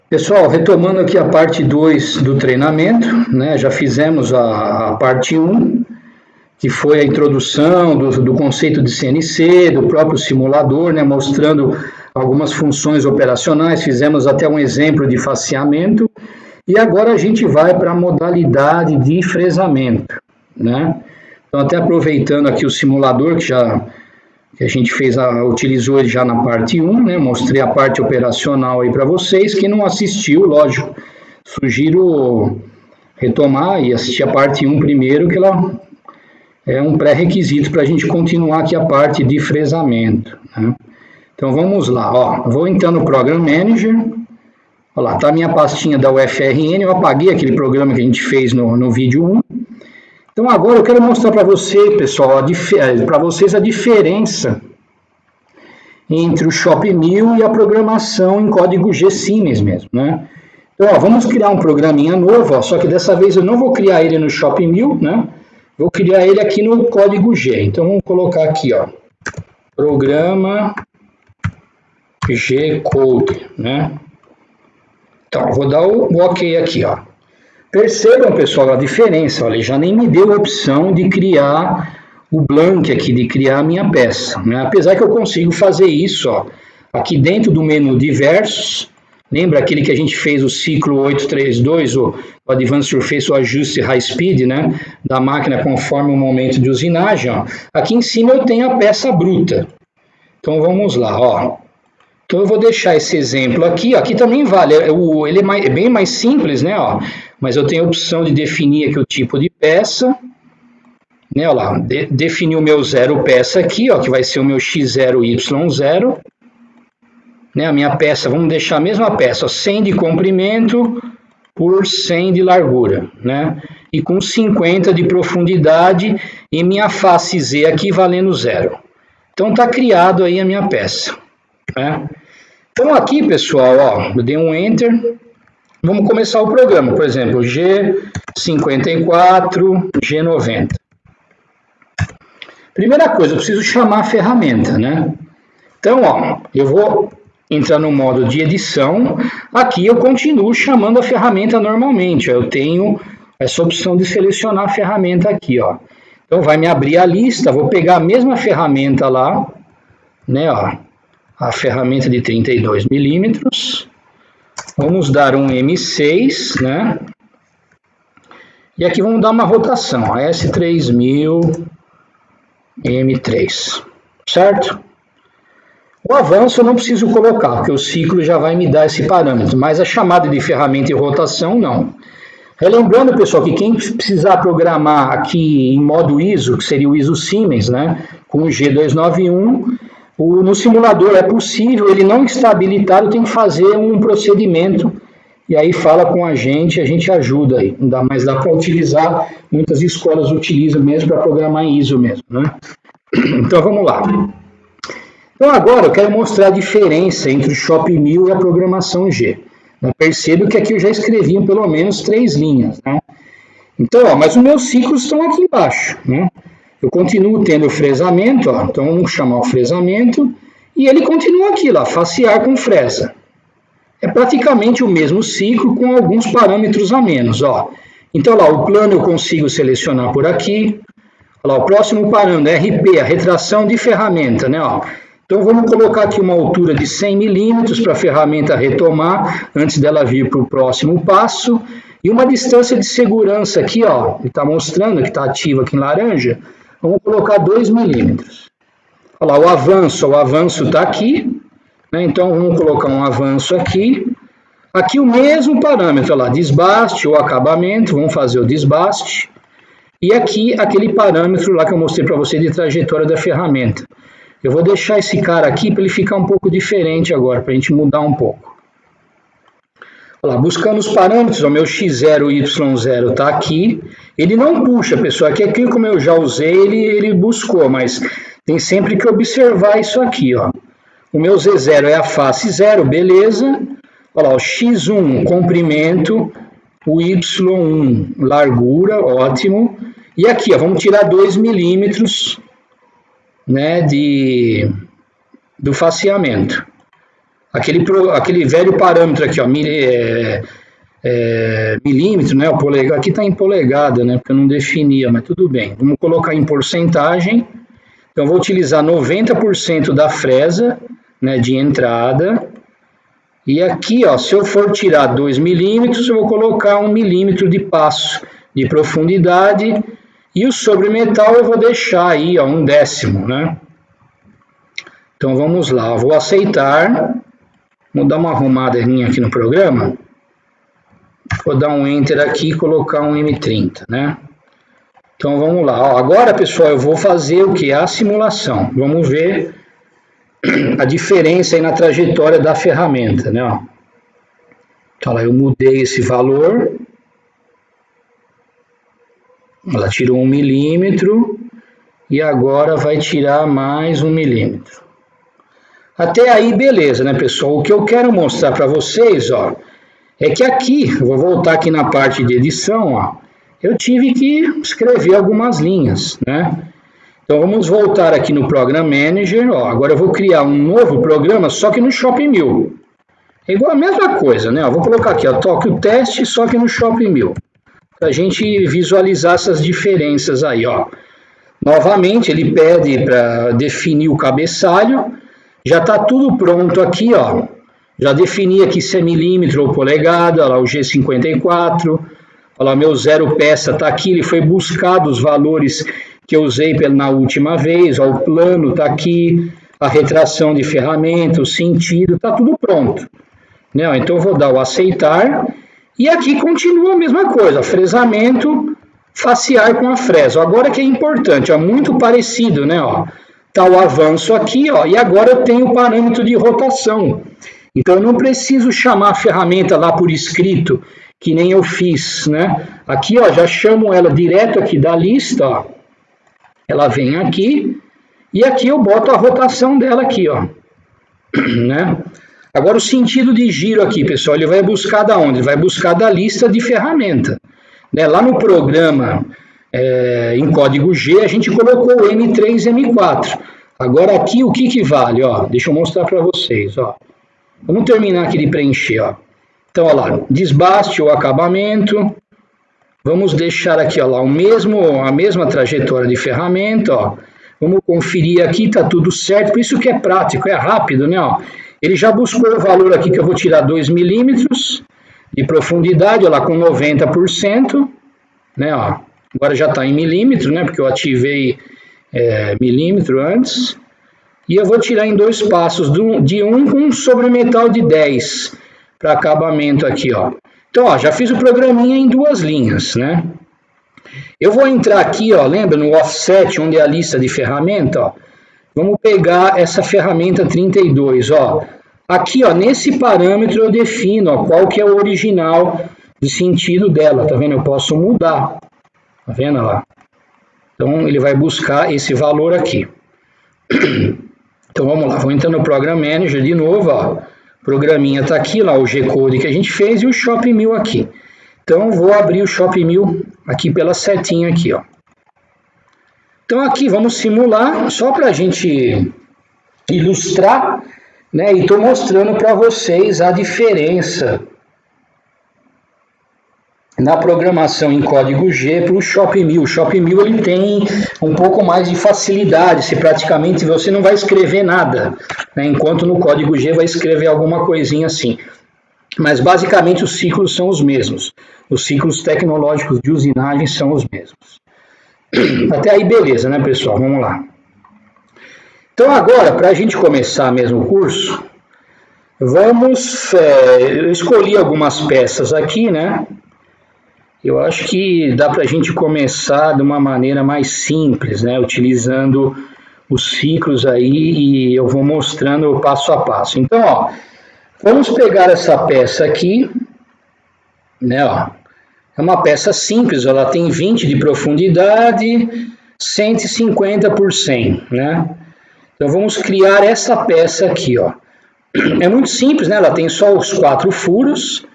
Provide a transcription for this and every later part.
Pessoal, retomando aqui a parte 2 do treinamento, né? Já fizemos a parte 1, que foi a introdução do conceito de CNC, do próprio simulador, né? Mostrando algumas funções operacionais, fizemos até um exemplo de faseamento, e agora a gente vai para a modalidade de fresamento, né? Então, até aproveitando aqui o simulador, que a gente utilizou ele já na parte 1, né? Mostrei a parte operacional aí para vocês. Quem não assistiu, lógico, sugiro retomar e assistir a parte 1 primeiro, que ela é um pré-requisito para a gente continuar aqui a parte de fresamento, né? Então vamos lá, ó. Vou então no Program Manager. Olha lá, tá a minha pastinha da UFRN. Eu apaguei aquele programa que a gente fez no vídeo 1. Então agora eu quero mostrar para você, pessoal, para vocês a diferença entre o Shop1000 e a programação em código G Siemens mesmo, né? Então, ó, vamos criar um programinha novo, ó, só que dessa vez eu não vou criar ele no Shop1000, né? Vou criar ele aqui no código G. Então, vamos colocar aqui, ó, programa G Code, né? Então, vou dar o OK aqui, ó. Percebam, pessoal, a diferença. Olha, ele já nem me deu a opção de criar o blank aqui, de criar a minha peça, né? Apesar que eu consigo fazer isso, ó, aqui dentro do menu diversos. Lembra aquele que a gente fez o ciclo 832, o Advanced Surface, o ajuste high speed, né, da máquina conforme o momento de usinagem, ó. Aqui em cima eu tenho a peça bruta. Então vamos lá, ó. Então eu vou deixar esse exemplo aqui, ó. Aqui também vale, ele é bem mais simples, né, ó. Mas eu tenho a opção de definir aqui o tipo de peça, né, ó lá, definir o meu zero peça aqui, ó, que vai ser o meu X0Y0, né, a minha peça, vamos deixar a mesma peça, ó, 100 de comprimento por 100 de largura, né, e com 50 de profundidade e minha face Z aqui valendo 0. Então tá criado aí a minha peça, né. Então aqui, pessoal, ó, eu dei um Enter. Vamos começar o programa, por exemplo, G54, G90. Primeira coisa, eu preciso chamar a ferramenta, né? Então, ó, eu vou entrar no modo de edição. Aqui eu continuo chamando a ferramenta normalmente. Eu tenho essa opção de selecionar a ferramenta aqui, ó. Então, vai me abrir a lista, vou pegar a mesma ferramenta lá, né, ó, a ferramenta de 32 milímetros. Vamos dar um M6, né? E aqui vamos dar uma rotação, ó, S3000 M3, certo? O avanço eu não preciso colocar, porque o ciclo já vai me dar esse parâmetro, mas a chamada de ferramenta e rotação não. Relembrando, pessoal, que quem precisar programar aqui em modo ISO, que seria o ISO Siemens, né, com o G291, no simulador é possível, ele não está habilitado, tem que fazer um procedimento, e aí fala com a gente ajuda aí, mas dá para utilizar, muitas escolas utilizam mesmo para programar em ISO mesmo, né? Então vamos lá. Então agora eu quero mostrar a diferença entre o Shop1000 e a programação G. Eu percebo que aqui eu já escrevi pelo menos 3 linhas, né? Então, ó, mas os meus ciclos estão aqui embaixo, né? Eu continuo tendo o fresamento, ó, então vamos chamar o fresamento, e ele continua aqui, lá, facear com fresa. É praticamente o mesmo ciclo com alguns parâmetros a menos, ó. Então, lá, o plano eu consigo selecionar por aqui. Lá, o próximo parâmetro, RP, a retração de ferramenta, né, ó. Então, vamos colocar aqui uma altura de 100 milímetros para a ferramenta retomar antes dela vir para o próximo passo. E uma distância de segurança aqui, ó, que está mostrando que está ativa aqui em laranja, vamos colocar 2 milímetros. Olha lá, o avanço está aqui, né? Então vamos colocar um avanço aqui. Aqui o mesmo parâmetro, olha lá, desbaste ou acabamento, vamos fazer o desbaste. E aqui aquele parâmetro lá que eu mostrei para você de trajetória da ferramenta. Eu vou deixar esse cara aqui para ele ficar um pouco diferente agora, para a gente mudar um pouco. Olha lá, buscando os parâmetros, o meu X0Y0 está aqui. Ele não puxa, pessoal. Aqui como eu já usei, ele buscou, mas tem sempre que observar isso aqui, ó. O meu Z0 é a face 0, beleza. Olha lá, o X1, comprimento, o Y1, largura, ótimo. E aqui, ó, vamos tirar 2 milímetros, né, do faceamento. aquele velho parâmetro aqui, ó, milímetro, né? O polegar, aqui está em polegada, né? Porque eu não definia, mas tudo bem. Vamos colocar em porcentagem. Então, eu vou utilizar 90% da fresa, né, de entrada. E aqui, ó, se eu for tirar 2 milímetros, eu vou colocar 1 milímetro de passo de profundidade. E o sobremetal eu vou deixar aí, ó, 1/10, né? Então, vamos lá. Eu vou aceitar. Vou dar uma arrumadinha aqui no programa. Vou dar um Enter aqui e colocar um M30, né? Então, vamos lá. Ó, agora, pessoal, eu vou fazer o que? A simulação. Vamos ver a diferença aí na trajetória da ferramenta, né? Ó. Então, lá, eu mudei esse valor. Ela tirou 1 milímetro e agora vai tirar mais 1 milímetro. Até aí, beleza, né, pessoal? O que eu quero mostrar para vocês, ó, é que aqui, eu vou voltar aqui na parte de edição, ó, eu tive que escrever algumas linhas, né? Então, vamos voltar aqui no Program Manager, ó, agora eu vou criar um novo programa, só que no Shop1000. É igual a mesma coisa, né? Eu vou colocar aqui, ó, toque o teste, só que no Shop1000, para a gente visualizar essas diferenças aí, ó. Novamente, ele pede para definir o cabeçalho, já está tudo pronto aqui, ó. Já defini aqui se é milímetro ou polegada, olha lá o G54, olha lá, meu zero peça está aqui, ele foi buscado os valores que eu usei na última vez, ó, o plano está aqui, a retração de ferramenta, o sentido, está tudo pronto. Né? Então eu vou dar o aceitar, e aqui continua a mesma coisa, fresamento facear com a fresa. Agora que é importante, ó, muito parecido, né? Ó, tá o avanço aqui, ó, e agora eu tenho o parâmetro de rotação. Então, eu não preciso chamar a ferramenta lá por escrito, que nem eu fiz, né? Aqui, ó, já chamo ela direto aqui da lista, ó. Ela vem aqui, e aqui eu boto a rotação dela aqui, ó. Né? Agora, o sentido de giro aqui, pessoal, ele vai buscar da onde? Ele vai buscar da lista de ferramenta. Né? Lá no programa, em código G, a gente colocou o M3 e M4. Agora, aqui, o que vale? Ó, deixa eu mostrar para vocês, ó. Vamos terminar aqui de preencher, ó. Então, olha lá, desbaste ou acabamento. Vamos deixar aqui, ó, lá, a mesma trajetória de ferramenta, ó. Vamos conferir aqui, tá tudo certo. Por isso que é prático, é rápido, né? Ó. Ele já buscou o valor aqui que eu vou tirar 2 milímetros de profundidade, ó, lá, com 90%, né? Ó. Agora já está em milímetro, né? Porque eu ativei milímetro antes. E eu vou tirar em 2 passos, de 1 com sobremetal de 10 para acabamento aqui, ó. Então, ó, já fiz o programinha em 2 linhas, né? Eu vou entrar aqui, ó, lembra no offset, onde é a lista de ferramenta, ó. Vamos pegar essa ferramenta 32, ó. Aqui, ó, nesse parâmetro eu defino, ó, qual que é o original de sentido dela, tá vendo? Eu posso mudar, tá vendo lá? Então, ele vai buscar esse valor aqui. Então, vamos lá, vou entrar no Program Manager de novo, ó. O programinha está aqui, lá o G-Code que a gente fez e o Shop1000 aqui. Então, vou abrir o Shop1000 aqui pela setinha aqui, ó. Então, aqui vamos simular, só para a gente ilustrar, né? E estou mostrando para vocês a diferença na programação em código G para o Shop1000. O Shop1000 ele tem um pouco mais de facilidade, se praticamente você não vai escrever nada, né? Enquanto no código G vai escrever alguma coisinha assim. Mas basicamente os ciclos são os mesmos. Os ciclos tecnológicos de usinagem são os mesmos. Até aí beleza, né, pessoal? Vamos lá. Então agora, para a gente começar mesmo o curso, eu escolhi algumas peças aqui, né? Eu acho que dá para a gente começar de uma maneira mais simples, né? Utilizando os ciclos aí e eu vou mostrando passo a passo. Então, ó, vamos pegar essa peça aqui, né? Ó, é uma peça simples, ela tem 20 de profundidade, 150 por 100, né? Então, vamos criar essa peça aqui, ó. É muito simples, né? Ela tem só os 4 furos.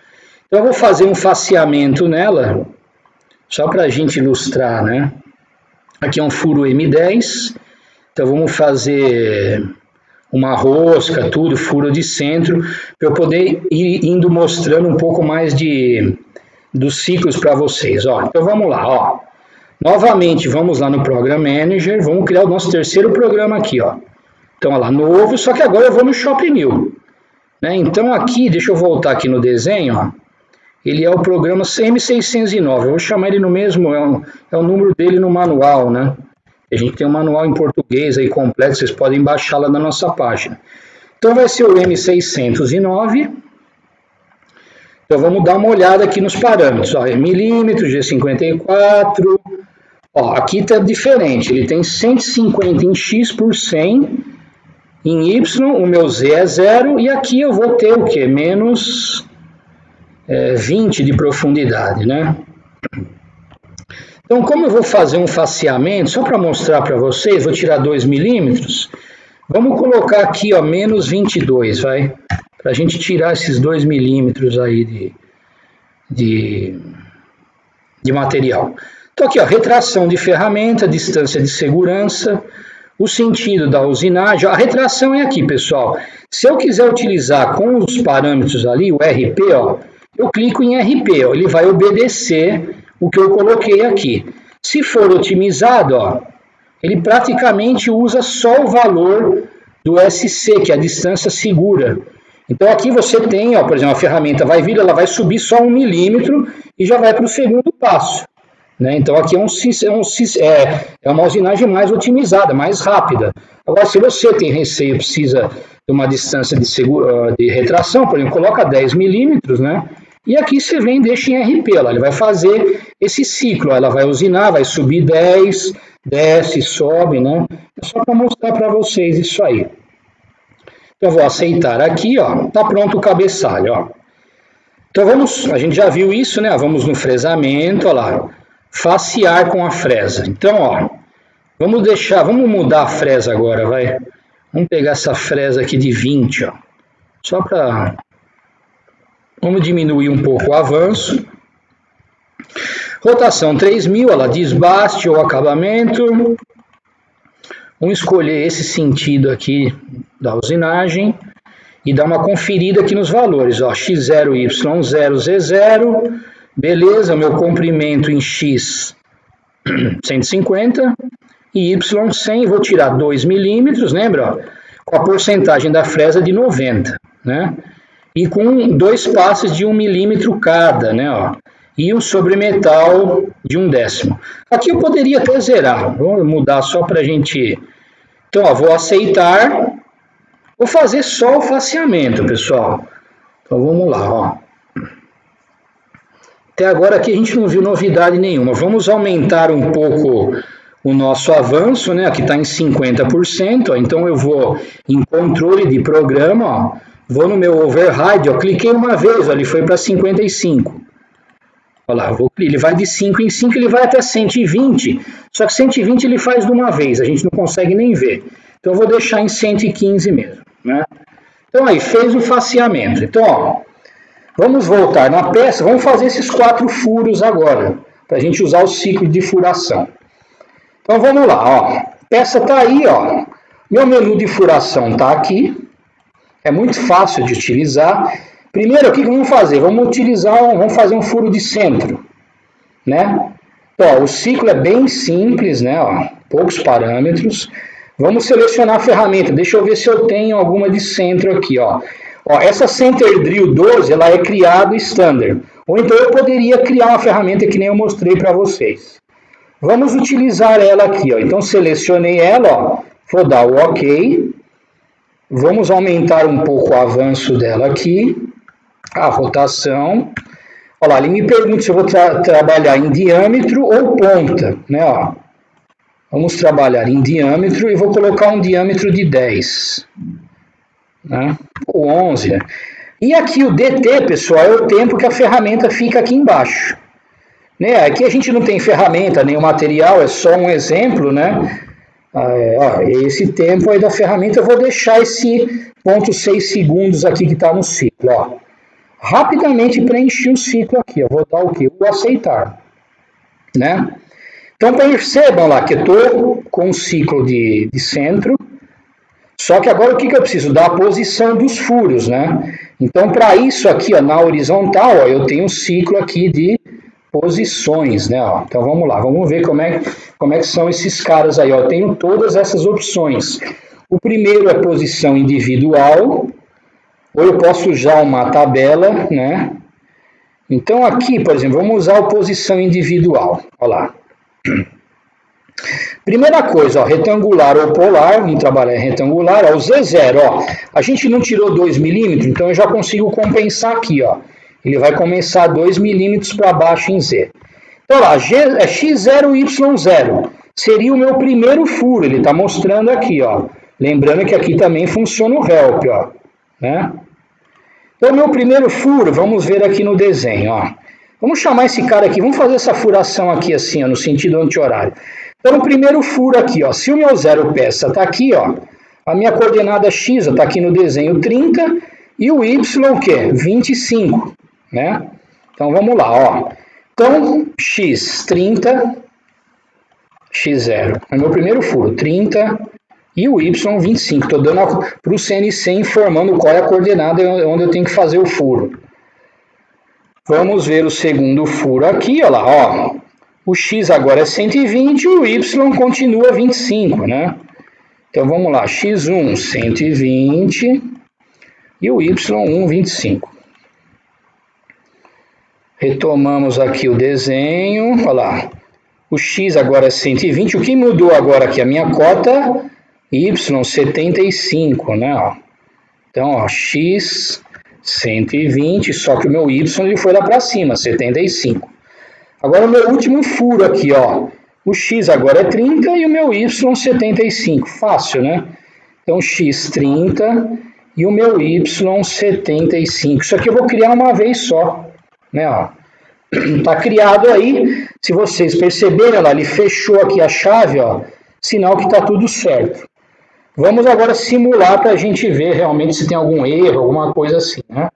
Então, eu vou fazer um faceamento nela, só para a gente ilustrar, né? Aqui é um furo M10, então vamos fazer uma rosca, tudo, furo de centro, para eu poder ir indo mostrando um pouco mais dos ciclos para vocês. Ó, então vamos lá, ó. Novamente, vamos lá no Program Manager, vamos criar o nosso terceiro programa aqui, ó. Então, olha lá, novo, só que agora eu vou no Shop New. Né? Então, aqui, deixa eu voltar aqui no desenho, ó. Ele é o programa M609, eu vou chamar ele no mesmo, é o número dele no manual, né? A gente tem um manual em português aí completo, vocês podem baixar lá na nossa página. Então vai ser o M609. Então vamos dar uma olhada aqui nos parâmetros. Ó, milímetro, G54. Ó, aqui está diferente, ele tem 150 em X por 100, em Y, o meu Z é 0, e aqui eu vou ter o quê? Menos 20 de profundidade, né? Então, como eu vou fazer um faceamento, só para mostrar para vocês, vou tirar 2 milímetros, vamos colocar aqui, ó, menos 22, vai? Para a gente tirar esses 2 milímetros aí de material. Então, aqui, ó, retração de ferramenta, distância de segurança, o sentido da usinagem. A retração é aqui, pessoal. Se eu quiser utilizar com os parâmetros ali, o RP, ó, eu clico em RP, ó, ele vai obedecer o que eu coloquei aqui. Se for otimizado, ó, ele praticamente usa só o valor do SC, que é a distância segura. Então aqui você tem, ó, por exemplo, a ferramenta vai vir, ela vai subir só 1 milímetro e já vai para o segundo passo. Né? Então aqui é uma usinagem mais otimizada, mais rápida. Agora, se você tem receio, precisa de uma distância de retração, por exemplo, coloca 10 milímetros, né? E aqui você vem e deixa em RP, ele vai fazer esse ciclo, ela vai usinar, vai subir 10, desce, sobe, né? É só para mostrar para vocês isso aí. Então, eu vou aceitar aqui, ó, tá pronto o cabeçalho, ó. Então, a gente já viu isso, né? Vamos no fresamento, ó lá, facear com a fresa. Então, ó, vamos mudar a fresa agora, vai. Vamos pegar essa fresa aqui de 20, ó, só para... Vamos diminuir um pouco o avanço. Rotação 3000, ela desbaste ou acabamento. Vamos escolher esse sentido aqui da usinagem e dar uma conferida aqui nos valores. Ó, X0, Y0, Z0. Beleza, meu comprimento em X 150 e Y 100. Vou tirar 2 milímetros, lembra? Ó, com a porcentagem da fresa de 90, né? E com 2 passes de 1 milímetro cada, né? Ó, e o sobremetal de 1/10. Aqui eu poderia até zerar, vou mudar só para a gente... Então, ó, vou aceitar, vou fazer só o faceamento, pessoal. Então, vamos lá, ó. Até agora aqui a gente não viu novidade nenhuma. Vamos aumentar um pouco o nosso avanço, né? Aqui está em 50%, ó. Então eu vou em controle de programa, ó. Vou no meu override, ó, cliquei uma vez, ó, ele foi para 55. Olha lá, ele vai de 5 em 5, ele vai até 120, só que 120 ele faz de uma vez, a gente não consegue nem ver. Então eu vou deixar em 115 mesmo, né? Então aí, fez o faceamento. Então, ó, vamos voltar na peça, vamos fazer esses 4 furos agora, para a gente usar o ciclo de furação. Então vamos lá, ó, a peça está aí, ó, meu menu de furação está aqui. É muito fácil de utilizar. Primeiro, o que vamos fazer? Vamos fazer um furo de centro, né? Então, ó, o ciclo é bem simples, né? Ó, poucos parâmetros. Vamos selecionar a ferramenta. Deixa eu ver se eu tenho alguma de centro aqui, ó. Ó, essa Center Drill 12, ela é criada standard. Ou então eu poderia criar uma ferramenta que nem eu mostrei para vocês. Vamos utilizar ela aqui, ó. Então, selecionei ela, ó. Vou dar o OK. Vamos aumentar um pouco o avanço dela aqui, a rotação. Olha lá, ele me pergunta se eu vou trabalhar em diâmetro ou ponta, né? Ó. Vamos trabalhar em diâmetro e vou colocar um diâmetro de 10, né? Ou 11. Né? E aqui o DT, pessoal, é o tempo que a ferramenta fica aqui embaixo. Né? Aqui a gente não tem ferramenta, nem o material, é só um exemplo, né? Esse tempo aí da ferramenta, eu vou deixar esse 0,6 segundos aqui que está no ciclo, ó. Rapidamente preenchi o ciclo aqui, eu vou dar o quê? O aceitar, né? Então percebam lá que eu estou com um ciclo de centro, Só que agora o que eu preciso? Da posição dos furos, né? Então, para isso aqui, ó, na horizontal, ó, eu tenho um ciclo aqui de posições, né? Ó. Então, vamos lá, vamos ver como é que são esses caras aí. Ó. Eu tenho todas essas opções. O primeiro é posição individual, ou eu posso usar uma tabela, né? Então, aqui, por exemplo, vamos usar a posição individual. Olha lá. Primeira coisa, ó, retangular ou polar, vamos trabalhar em retangular, ó, o Z0, ó, a gente não tirou 2 milímetros, então eu já consigo compensar aqui, ó. Ele vai começar 2 milímetros para baixo em Z. Então lá, G, é X0, Y0, seria o meu primeiro furo, ele está mostrando aqui, ó. Lembrando que aqui também funciona o help, ó, né? Então, o meu primeiro furo, vamos ver aqui no desenho, ó. Vamos chamar esse cara aqui, vamos fazer essa furação aqui assim, ó, no sentido anti-horário. Então, o primeiro furo aqui, ó, se o meu zero peça está aqui, ó, a minha coordenada x está aqui no desenho 30 e o y o quê? 25, né? Então, vamos lá, ó. Então, x 30, x0, é meu primeiro furo, 30 e o y 25. Estou dando para o CNC informando qual é a coordenada onde eu tenho que fazer o furo. Vamos ver o segundo furo aqui, olha lá, ó. O x agora é 120 e o y continua 25, né? Então vamos lá, x1 120 e o y1 25. Retomamos aqui o desenho, olha lá. O x agora é 120, o que mudou agora aqui? A minha cota y 75, né? Ó. Então, ó, x 120, só que o meu y ele foi lá para cima, 75. Agora o meu último furo aqui, ó. O x agora é 30 e o meu y 75. Fácil, né? Então, x 30 e o meu y 75. Isso aqui eu vou criar uma vez só, né? Ó. Tá criado aí. Se vocês perceberem, olha lá, ele fechou aqui a chave, ó. Sinal que tá tudo certo. Vamos agora simular para a gente ver realmente se tem algum erro, alguma coisa assim, né?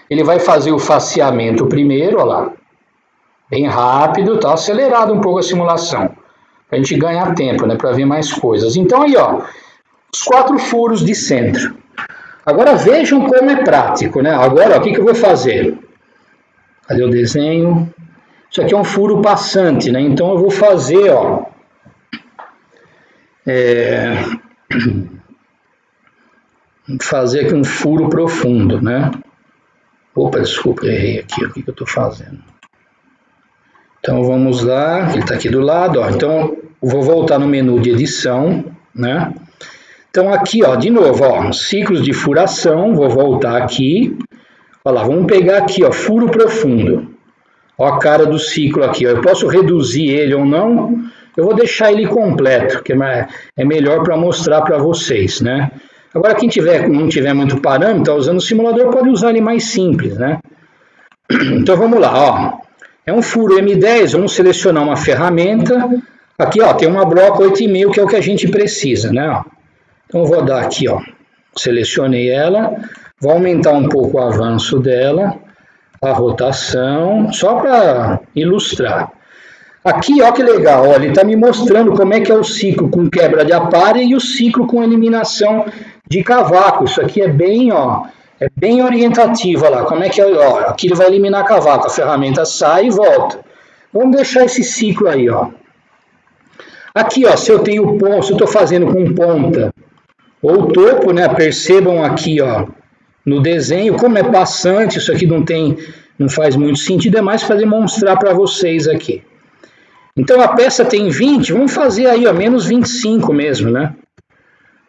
Ele vai fazer o faceamento primeiro, olha lá. Bem rápido, tá acelerado um pouco a simulação. Para a gente ganhar tempo, né? Para ver mais coisas. Então aí, ó. Os 4 furos de centro. Agora vejam como é prático, né? Agora, ó, o que eu vou fazer? Cadê o desenho? Isso aqui é um furo passante, né? Então eu vou fazer, ó. Fazer aqui um furo profundo, né? Opa, desculpa, errei aqui. O que eu estou fazendo? Então vamos lá, ele está aqui do lado, ó. Então vou voltar no menu de edição, né? Então aqui, ó, de novo, ó, ciclos de furação, vou voltar aqui. Olha lá, vamos pegar aqui, ó, furo profundo. Ó a cara do ciclo aqui, ó. Eu posso reduzir ele ou não, eu vou deixar ele completo, que é melhor para mostrar para vocês, né? Agora, quem não tiver muito parâmetro, tá usando o simulador, pode usar ele mais simples, né? Então, vamos lá, ó. É um furo M10, vamos selecionar uma ferramenta. Aqui, ó, tem uma bloco 8,5, que é o que a gente precisa, né? Ó. Então, eu vou dar aqui, ó. Selecionei ela. Vou aumentar um pouco o avanço dela, a rotação, só para ilustrar. Aqui, ó que legal, ó, ele está me mostrando como é que é o ciclo com quebra de apare e o ciclo com eliminação de cavaco. Isso aqui é bem, ó, é bem orientativo, ó lá, como é que é, ó, aqui ele vai eliminar cavaco, a ferramenta sai e volta. Vamos deixar esse ciclo aí, ó. Aqui, ó, se eu tenho ponta, se eu estou fazendo com ponta ou topo, né, percebam aqui, ó, no desenho, como é passante, isso aqui não faz muito sentido, é mais para demonstrar para vocês aqui. Então a peça tem 20, vamos fazer aí, ó, menos 25 mesmo, né?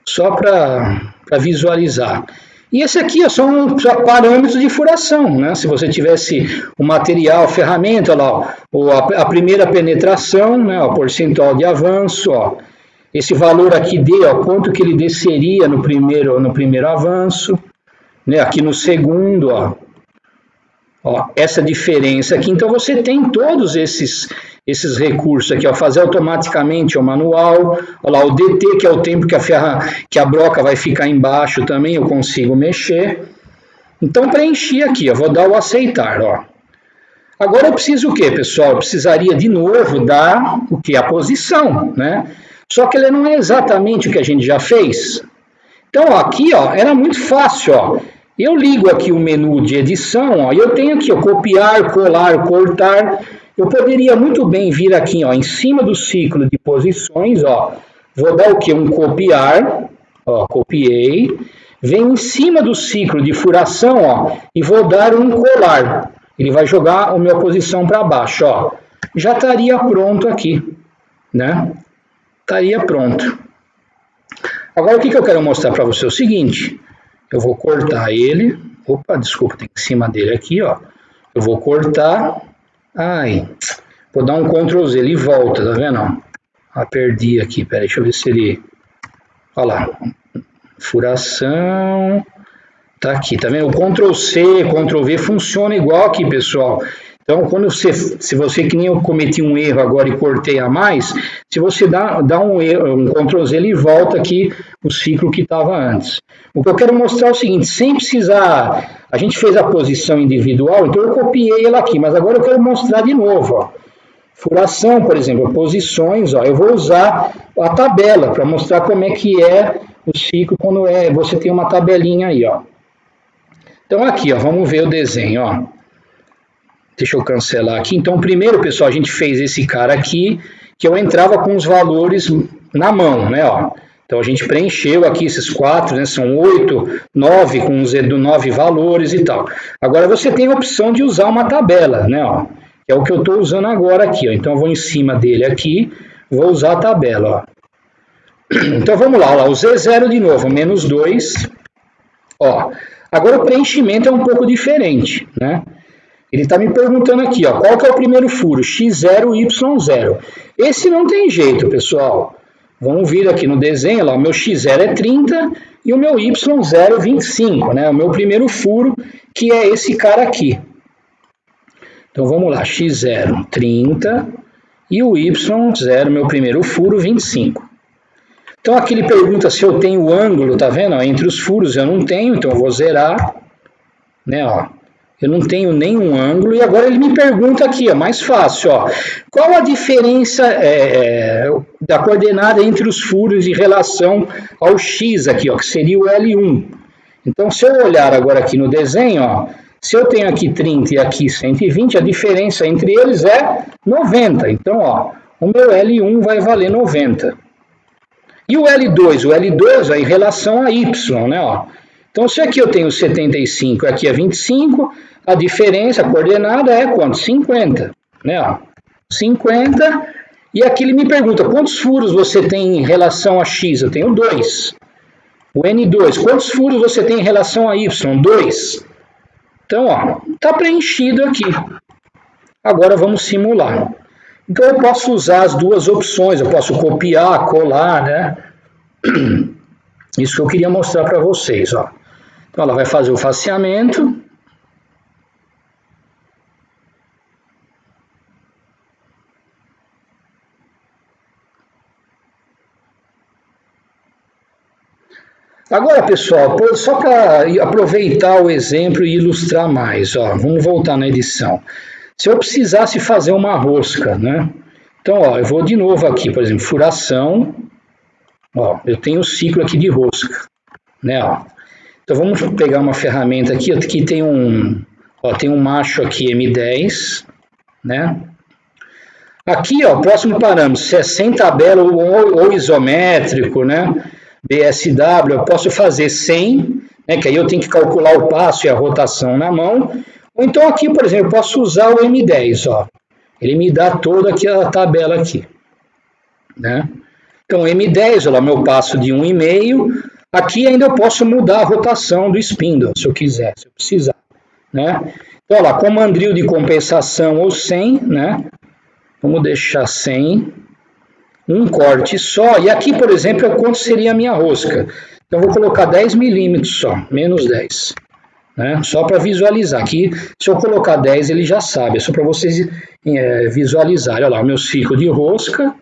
Só para visualizar. E esse aqui ó, são parâmetros de furação, né? Se você tivesse o material, a ferramenta, lá, ó, a primeira penetração, né, o percentual de avanço, ó, esse valor aqui D, ó, quanto que ele desceria no primeiro avanço, né? Aqui no segundo, ó, essa diferença aqui. Então você tem todos esses recursos aqui, ó, fazer automaticamente o manual, olha lá, o DT, que é o tempo que a broca vai ficar embaixo também, eu consigo mexer. Então, preenchi aqui, eu vou dar o aceitar, ó. Agora eu preciso o quê, pessoal? Eu precisaria de novo dar o quê? A posição, né? Só que ele não é exatamente o que a gente já fez. Então, ó, aqui, ó, era muito fácil, ó. Eu ligo aqui o menu de edição, ó, e eu tenho aqui, ó, copiar, colar, cortar. Eu poderia muito bem vir aqui, ó, em cima do ciclo de posições, ó, vou dar o que? Um copiar, ó, copiei. Venho em cima do ciclo de furação, ó, e vou dar um colar. Ele vai jogar a minha posição para baixo, ó. Já estaria pronto aqui, né? Estaria pronto. Agora, o que eu quero mostrar para você é o seguinte. Eu vou cortar ele. Opa, desculpa, tem em cima dele aqui, ó. Eu vou cortar. Ai, vou dar um Ctrl Z, ele volta, tá vendo? Ah, perdi aqui, peraí, deixa eu ver se ele... Olha lá. Furação. Tá aqui, tá vendo? O Ctrl C, Ctrl V funciona igual aqui, pessoal. Então, se você que nem eu cometi um erro agora e cortei a mais, se você dá um Ctrl Z, ele volta aqui o ciclo que estava antes. O que eu quero mostrar é o seguinte, sem precisar... A gente fez a posição individual, então eu copiei ela aqui, mas agora eu quero mostrar de novo, ó. Furação, por exemplo, posições, ó, eu vou usar a tabela para mostrar como é que é o ciclo quando você tem uma tabelinha aí, ó. Então aqui, ó, vamos ver o desenho, ó. Deixa eu cancelar aqui. Então primeiro, pessoal, a gente fez esse cara aqui, que eu entrava com os valores na mão, né, ó. Então a gente preencheu aqui esses 4, né, são 8, 9 com os 9 valores e tal. Agora você tem a opção de usar uma tabela, né, ó. Que é o que eu estou usando agora aqui, ó. Então eu vou em cima dele aqui, vou usar a tabela, ó. Então vamos lá, ó, o Z0 de novo, menos 2, ó. Agora o preenchimento é um pouco diferente, né? Ele está me perguntando aqui, ó, qual que é o primeiro furo? X0, Y0. Esse não tem jeito, pessoal. Vamos vir aqui no desenho, lá, o meu X0 é 30 e o meu Y0 é 25, né? O meu primeiro furo, que é esse cara aqui. Então vamos lá, X0, 30 e o Y0, meu primeiro furo, 25. Então aqui ele pergunta se eu tenho ângulo, tá vendo? Entre os furos eu não tenho, então eu vou zerar, né, ó. Eu não tenho nenhum ângulo, e agora ele me pergunta aqui, ó, mais fácil, ó, qual a diferença da coordenada entre os furos em relação ao x aqui, ó, que seria o L1. Então, se eu olhar agora aqui no desenho, ó, se eu tenho aqui 30 e aqui 120, a diferença entre eles é 90. Então, ó, o meu L1 vai valer 90. E o L2? O L2 é em relação a y, né, ó. Então, se aqui eu tenho 75 e aqui é 25, a diferença, a coordenada é quanto? 50, né? Ó, 50, e aqui ele me pergunta, quantos furos você tem em relação a x? Eu tenho 2. O N2, quantos furos você tem em relação a y? 2. Então, ó, está preenchido aqui. Agora vamos simular. Então, eu posso usar as duas opções, eu posso copiar, colar, né? Isso que eu queria mostrar para vocês, ó. Então, ela vai fazer o faseamento. Agora, pessoal, só para aproveitar o exemplo e ilustrar mais, ó, vamos voltar na edição. Se eu precisasse fazer uma rosca, né? Então, ó, eu vou de novo aqui, por exemplo, furação. Ó, eu tenho o ciclo aqui de rosca, né? Ó. Então vamos pegar uma ferramenta aqui, aqui tem um macho aqui M10, né? Aqui, ó, próximo parâmetro, se é sem tabela ou isométrico, né? BSW, eu posso fazer 100, né? Que aí eu tenho que calcular o passo e a rotação na mão. Ou então aqui, por exemplo, eu posso usar o M10, ó. Ele me dá toda aqui a tabela aqui, né? Então, M10, olha lá, meu passo de 1,5. Aqui ainda eu posso mudar a rotação do spindle, se eu quiser, se eu precisar, né? Então, olha lá, comandril de compensação ou 100, né? Vamos deixar 100. Um corte só. E aqui, por exemplo, quanto seria a minha rosca? Então, eu vou colocar 10 milímetros só, menos 10. Né? Só para visualizar. Aqui, se eu colocar 10, ele já sabe. É só para vocês visualizarem. Olha lá, o meu ciclo de rosca.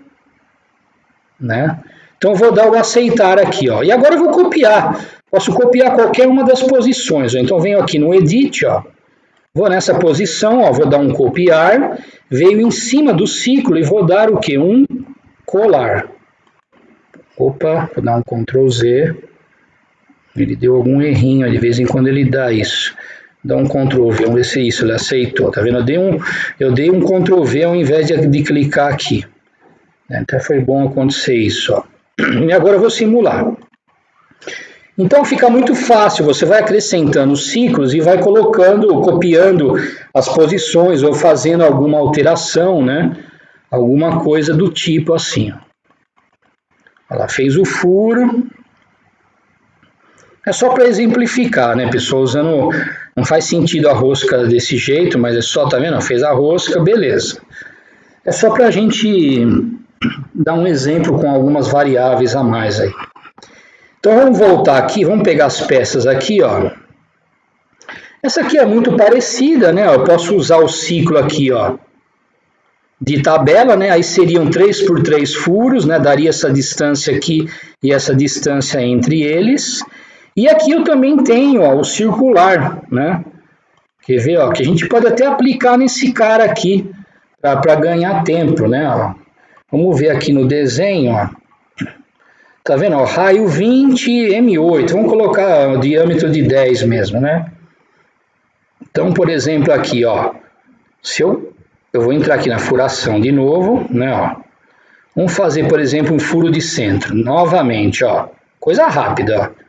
Né? Então, eu vou dar o aceitar aqui. Ó. E agora eu vou copiar. Posso copiar qualquer uma das posições. Ó. Então, venho aqui no Edit. Ó. Vou nessa posição. Ó, vou dar um copiar. Venho em cima do ciclo e vou dar o quê? Um colar. Opa, vou dar um Ctrl Z. Ele deu algum errinho, de vez em quando ele dá isso. Dá um Ctrl V, vamos ver se é isso, ele aceitou. Tá vendo? Eu dei um Ctrl V ao invés de clicar aqui. Até foi bom acontecer isso, ó. E agora eu vou simular. Então fica muito fácil, você vai acrescentando ciclos e vai colocando, copiando as posições ou fazendo alguma alteração, né? Alguma coisa do tipo assim. Ela fez o furo. É só para exemplificar, né, pessoal? Usando, não faz sentido a rosca desse jeito, mas é só, tá vendo? Fez a rosca, beleza. É só para a gente dar um exemplo com algumas variáveis a mais aí. Então vamos voltar aqui, vamos pegar as peças aqui, ó. Essa aqui é muito parecida, né? Eu posso usar o ciclo aqui, ó, de tabela, né? Aí seriam 3 por 3 furos, né? Daria essa distância aqui e essa distância entre eles. E aqui eu também tenho, ó, o circular, né? Quer ver, ó, que a gente pode até aplicar nesse cara aqui para ganhar tempo, né? Ó. Vamos ver aqui no desenho, ó. Tá vendo? Ó, raio 20, M8. Vamos colocar o diâmetro de 10 mesmo, né? Então, por exemplo, aqui, ó. Se eu vou entrar aqui na furação de novo, né? Ó. Vamos fazer, por exemplo, um furo de centro. Novamente, ó. Coisa rápida, ó.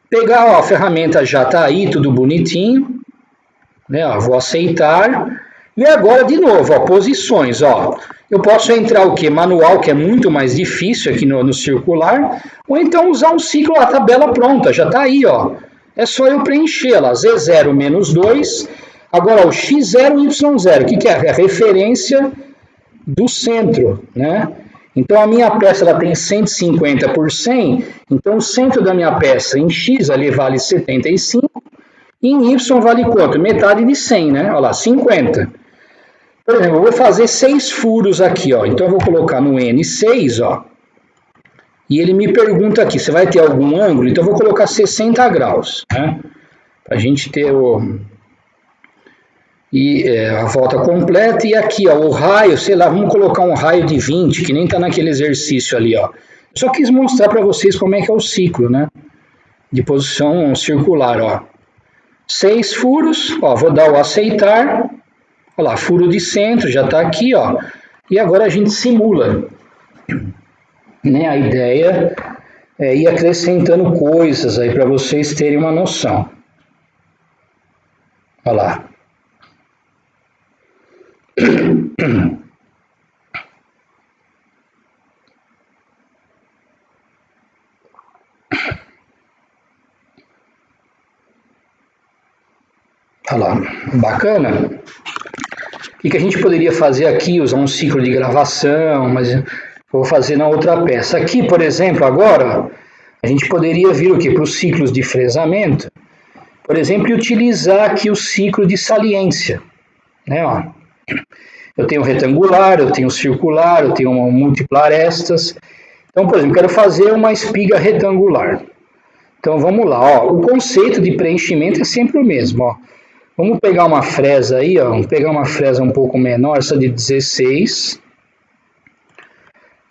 Pegar, ó, a ferramenta já tá aí, tudo bonitinho. Né? Ó, vou aceitar. E agora, de novo, ó, posições, ó. Eu posso entrar o que? Manual, que é muito mais difícil aqui no circular, ou então usar um ciclo, a tabela pronta, já está aí, ó. É só eu preenchê-la, Z0 menos 2. Agora, o X0 e Y0, o que é? É a referência do centro, né? Então, a minha peça ela tem 150 por 100, então o centro da minha peça em X ali vale 75, e em Y vale quanto? Metade de 100, né? Olha lá, 50. Por exemplo, eu vou fazer 6 furos aqui, ó. Então eu vou colocar no N6, ó. E ele me pergunta aqui, você vai ter algum ângulo? Então eu vou colocar 60 graus, né? Para a gente ter a volta completa. E aqui, ó, o raio, sei lá, vamos colocar um raio de 20, que nem está naquele exercício ali, ó. Só quis mostrar para vocês como é que é o ciclo, né? De posição circular, ó. 6 furos, ó, vou dar o aceitar. Olha lá, furo de centro, já está aqui, ó. E agora a gente simula. Né? A ideia é ir acrescentando coisas aí para vocês terem uma noção. Olha lá. Olha lá, bacana. O que a gente poderia fazer aqui? Usar um ciclo de gravação, mas eu vou fazer na outra peça. Aqui, por exemplo, agora, a gente poderia vir o quê? Para os ciclos de fresamento, por exemplo, e utilizar aqui o ciclo de saliência. Né, ó. Eu tenho retangular, eu tenho circular, eu tenho uma múltipla arestas. Então, por exemplo, quero fazer uma espiga retangular. Então, vamos lá. Ó. O conceito de preenchimento é sempre o mesmo. Ó. Vamos pegar uma fresa aí, ó. Vamos pegar uma fresa um pouco menor, essa de 16.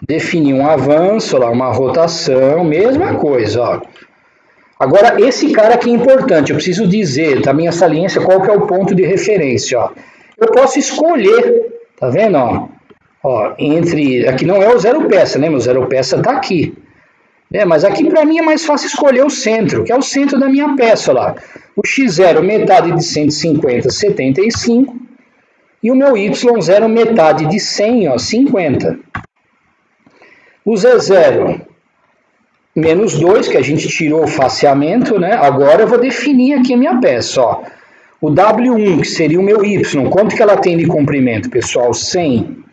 Definir um avanço, lá, uma rotação, mesma coisa, ó. Agora, esse cara aqui é importante, eu preciso dizer da minha saliência qual que é o ponto de referência, ó. Eu posso escolher, tá vendo, ó? Ó, aqui não é o zero peça, né? Meu zero peça tá aqui. Mas aqui para mim é mais fácil escolher o centro, que é o centro da minha peça, ó lá. O X0 metade de 150, 75. E o meu Y0 metade de 100, ó, 50. O Z0 menos 2, que a gente tirou o faceamento, né? Agora eu vou definir aqui a minha peça, ó. O W1, que seria o meu Y, quanto que ela tem de comprimento, pessoal? 100,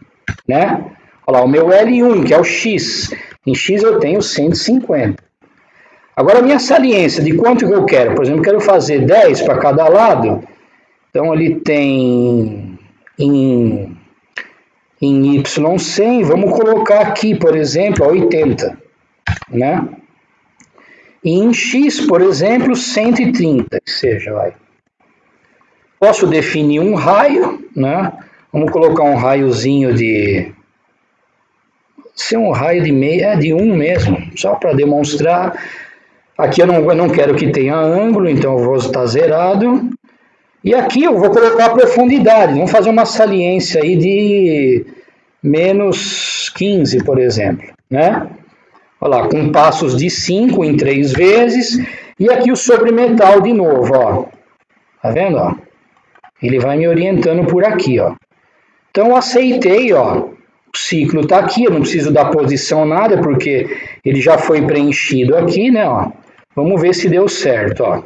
né? Olha lá, o meu L1, que é o X. Em X eu tenho 150. Agora a minha saliência, de quanto que eu quero? Por exemplo, eu quero fazer 10 para cada lado. Então ele tem em Y 100, vamos colocar aqui, por exemplo, 80, né? E em X, por exemplo, 130, que seja, vai. Posso definir um raio, né? Vamos colocar um raiozinho de ser um raio de meia, de 1 mesmo, só para demonstrar. Aqui eu não quero que tenha ângulo, então eu vou estar zerado. E aqui eu vou colocar a profundidade, vamos fazer uma saliência aí de menos 15, por exemplo, né? Olha lá, com passos de 5 em 3 vezes, e aqui o sobremetal de novo, ó. Tá vendo, ó? Ele vai me orientando por aqui, ó. Então eu aceitei, ó. O ciclo está aqui, eu não preciso dar posição nada, porque ele já foi preenchido aqui, né, ó. Vamos ver se deu certo, ó.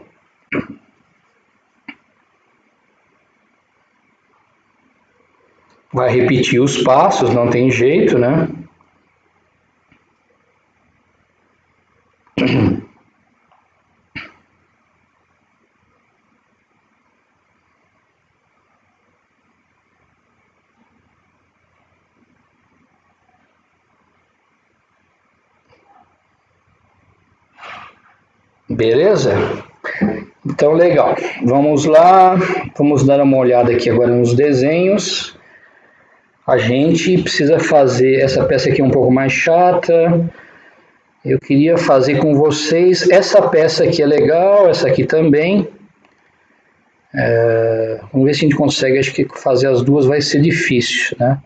Vai repetir os passos, não tem jeito, né? Beleza? Então, legal. Vamos lá, vamos dar uma olhada aqui agora nos desenhos. A gente precisa fazer, essa peça aqui é um pouco mais chata. Eu queria fazer com vocês, essa peça aqui é legal, essa aqui também. Vamos ver se a gente consegue, acho que fazer as duas vai ser difícil, né?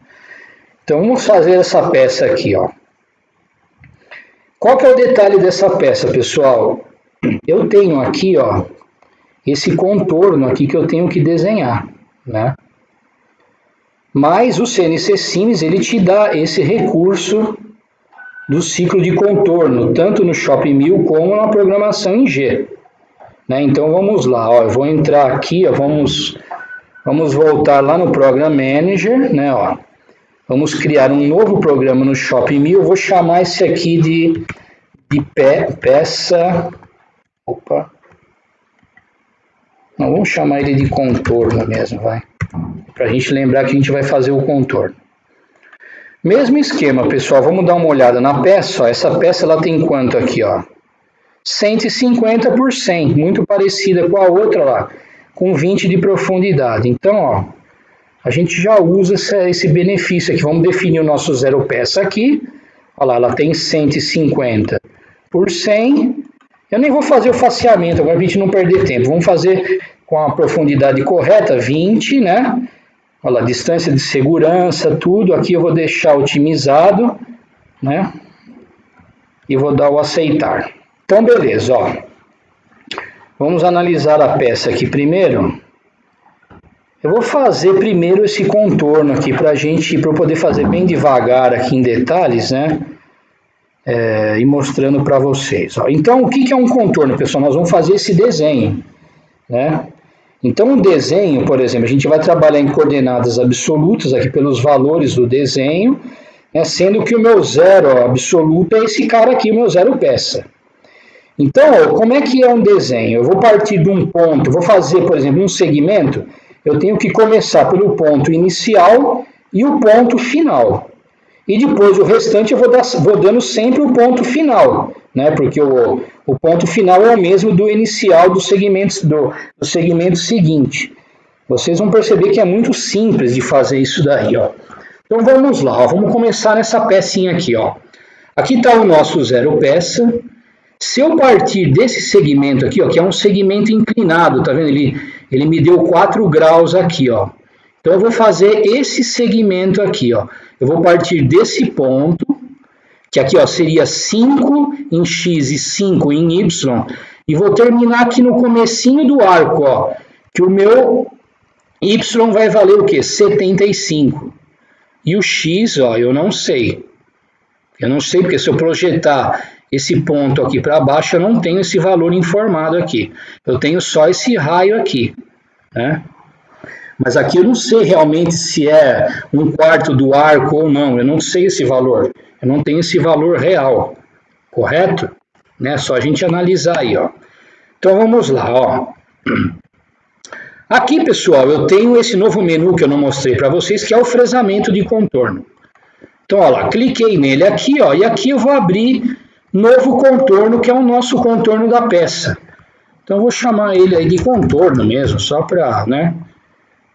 Então vamos fazer essa peça aqui, ó. Qual que é o detalhe dessa peça, pessoal? Eu tenho aqui, ó, esse contorno aqui que eu tenho que desenhar, né? Mas o CNC Cines, ele te dá esse recurso do ciclo de contorno, tanto no Shop1000 como na programação em G. Né? Então vamos lá, ó, eu vou entrar aqui, ó, vamos voltar lá no Program Manager, né, ó. Vamos criar um novo programa no Shop1000, eu vou chamar esse aqui de peça, opa, não, vamos chamar ele de contorno mesmo, vai, para a gente lembrar que a gente vai fazer o contorno. Mesmo esquema, pessoal, vamos dar uma olhada na peça, ó. Essa peça ela tem quanto aqui, ó? 150 por 100, muito parecida com a outra lá, com 20 de profundidade. Então, ó, a gente já usa esse benefício aqui. Vamos definir o nosso zero peça aqui. Olha lá, ela tem 150 por 100. Eu nem vou fazer o faceamento, agora a gente não perder tempo. Vamos fazer com a profundidade correta, 20, né? Olha lá, distância de segurança, tudo. Aqui eu vou deixar otimizado, né? E vou dar o aceitar. Então, beleza, ó. Vamos analisar a peça aqui primeiro. Eu vou fazer primeiro esse contorno aqui para eu poder fazer bem devagar aqui em detalhes, né? E mostrando para vocês. Ó. Então, o que é um contorno, pessoal? Nós vamos fazer esse desenho, né? Então, o desenho, por exemplo, a gente vai trabalhar em coordenadas absolutas aqui pelos valores do desenho, né? Sendo que o meu zero absoluto é esse cara aqui, o meu zero peça. Então, como é que é um desenho? Eu vou partir de um ponto, vou fazer, por exemplo, um segmento, eu tenho que começar pelo ponto inicial e o ponto final. E depois o restante eu vou dando sempre o ponto final, né? Porque o ponto final é o mesmo do inicial do segmento seguinte. Vocês vão perceber que é muito simples de fazer isso daí, ó. Então vamos lá, ó, vamos começar nessa pecinha aqui, ó. Aqui está o nosso zero peça. Se eu partir desse segmento aqui, ó, que é um segmento inclinado, tá vendo? Ele me deu 4 graus aqui, ó. Então eu vou fazer esse segmento aqui, ó. Eu vou partir desse ponto, que aqui, ó, seria 5 em X e 5 em Y, e vou terminar aqui no comecinho do arco, ó, que o meu Y vai valer o quê? 75. E o X, ó, eu não sei. Eu não sei, porque se eu projetar esse ponto aqui para baixo, eu não tenho esse valor informado aqui. Eu tenho só esse raio aqui, né? Mas aqui eu não sei realmente se é 1/4 do arco ou não. Eu não sei esse valor. Eu não tenho esse valor real. Correto? Né? Só a gente analisar aí, ó. Então vamos lá, ó. Aqui, pessoal, eu tenho esse novo menu que eu não mostrei para vocês, que é o fresamento de contorno. Então, olha lá, cliquei nele aqui, ó, e aqui eu vou abrir novo contorno, que é o nosso contorno da peça. Então, eu vou chamar ele aí de contorno mesmo, só para, né?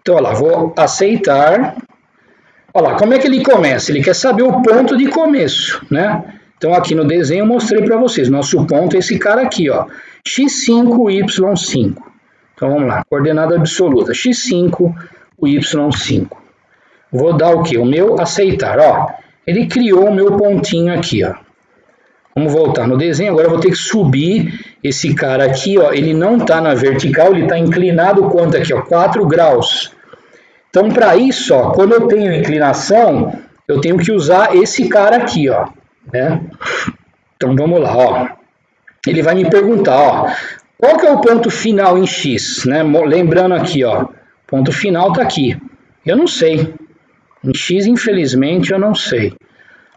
Então, olha lá, vou aceitar. Olha lá, como é que ele começa? Ele quer saber o ponto de começo, né? Então aqui no desenho eu mostrei para vocês, nosso ponto é esse cara aqui, ó, x5, y5. Então vamos lá, coordenada absoluta, x5, y5. Vou dar o quê? O meu aceitar, ó. Ele criou o meu pontinho aqui, ó. Vamos voltar no desenho, agora eu vou ter que subir esse cara aqui, ó. Ele não está na vertical, ele está inclinado quanto aqui, ó? 4 graus. Então, para isso, ó, quando eu tenho inclinação, eu tenho que usar esse cara aqui, ó, né? Então, vamos lá, ó. Ele vai me perguntar, ó, qual que é o ponto final em x, né? Lembrando aqui, ó, ponto final está aqui. Eu não sei. Em x, infelizmente, eu não sei.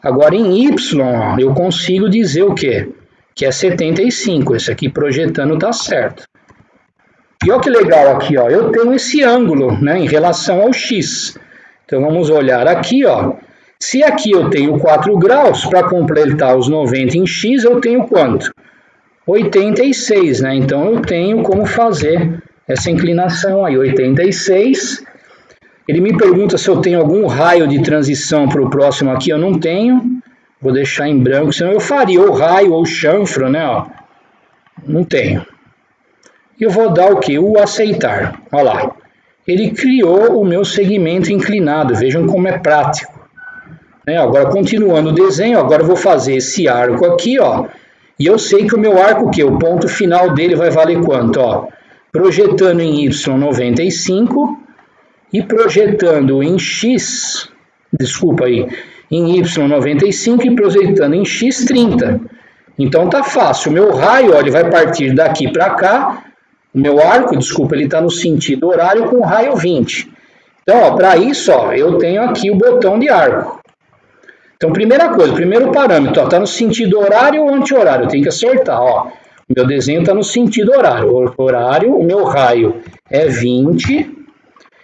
Agora, em y, ó, eu consigo dizer o quê? Que é 75. Esse aqui projetando está certo. E olha que legal aqui, ó, eu tenho esse ângulo, né, em relação ao x. Então vamos olhar aqui, ó. Se aqui eu tenho 4 graus, para completar os 90 em x, eu tenho quanto? 86, né? Então eu tenho como fazer essa inclinação aí, 86. Ele me pergunta se eu tenho algum raio de transição para o próximo aqui, eu não tenho. Vou deixar em branco, senão eu faria ou raio ou chanfro, né? Ó. Não tenho. E eu vou dar o que? O aceitar. Olha lá. Ele criou o meu segmento inclinado. Vejam como é prático. Né? Agora, continuando o desenho, agora eu vou fazer esse arco aqui, ó. E eu sei que o meu arco, o ponto final dele vai valer quanto? Ó? Projetando em y, 95. E projetando em x, desculpa aí, em y, 95. E projetando em x, 30. Então tá fácil. O meu raio, ó, ele vai partir daqui para cá. O meu arco, desculpa, ele está no sentido horário com raio 20. Então, para isso, ó, eu tenho aqui o botão de arco. Então, primeira coisa, primeiro parâmetro, está no sentido horário ou anti-horário? Eu tenho que acertar, ó. O meu desenho está no sentido horário. Horário, o meu raio é 20.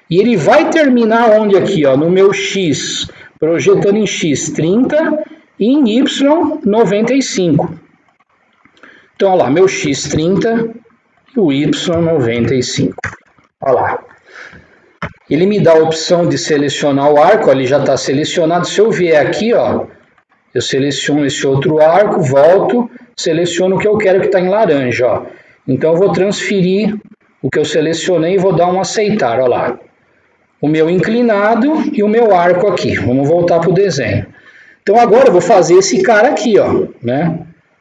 E ele vai terminar onde aqui, ó? No meu x, projetando em x 30 e em y 95. Então, olha lá, meu x 30 e o y 95. Olha lá. Ele me dá a opção de selecionar o arco, ó, ele já está selecionado. Se eu vier aqui, ó, eu seleciono esse outro arco, volto, seleciono o que eu quero que está em laranja. Ó. Então eu vou transferir o que eu selecionei e vou dar um aceitar. Olha lá. O meu inclinado e o meu arco aqui. Vamos voltar para o desenho. Então agora eu vou fazer esse cara aqui, ó, né?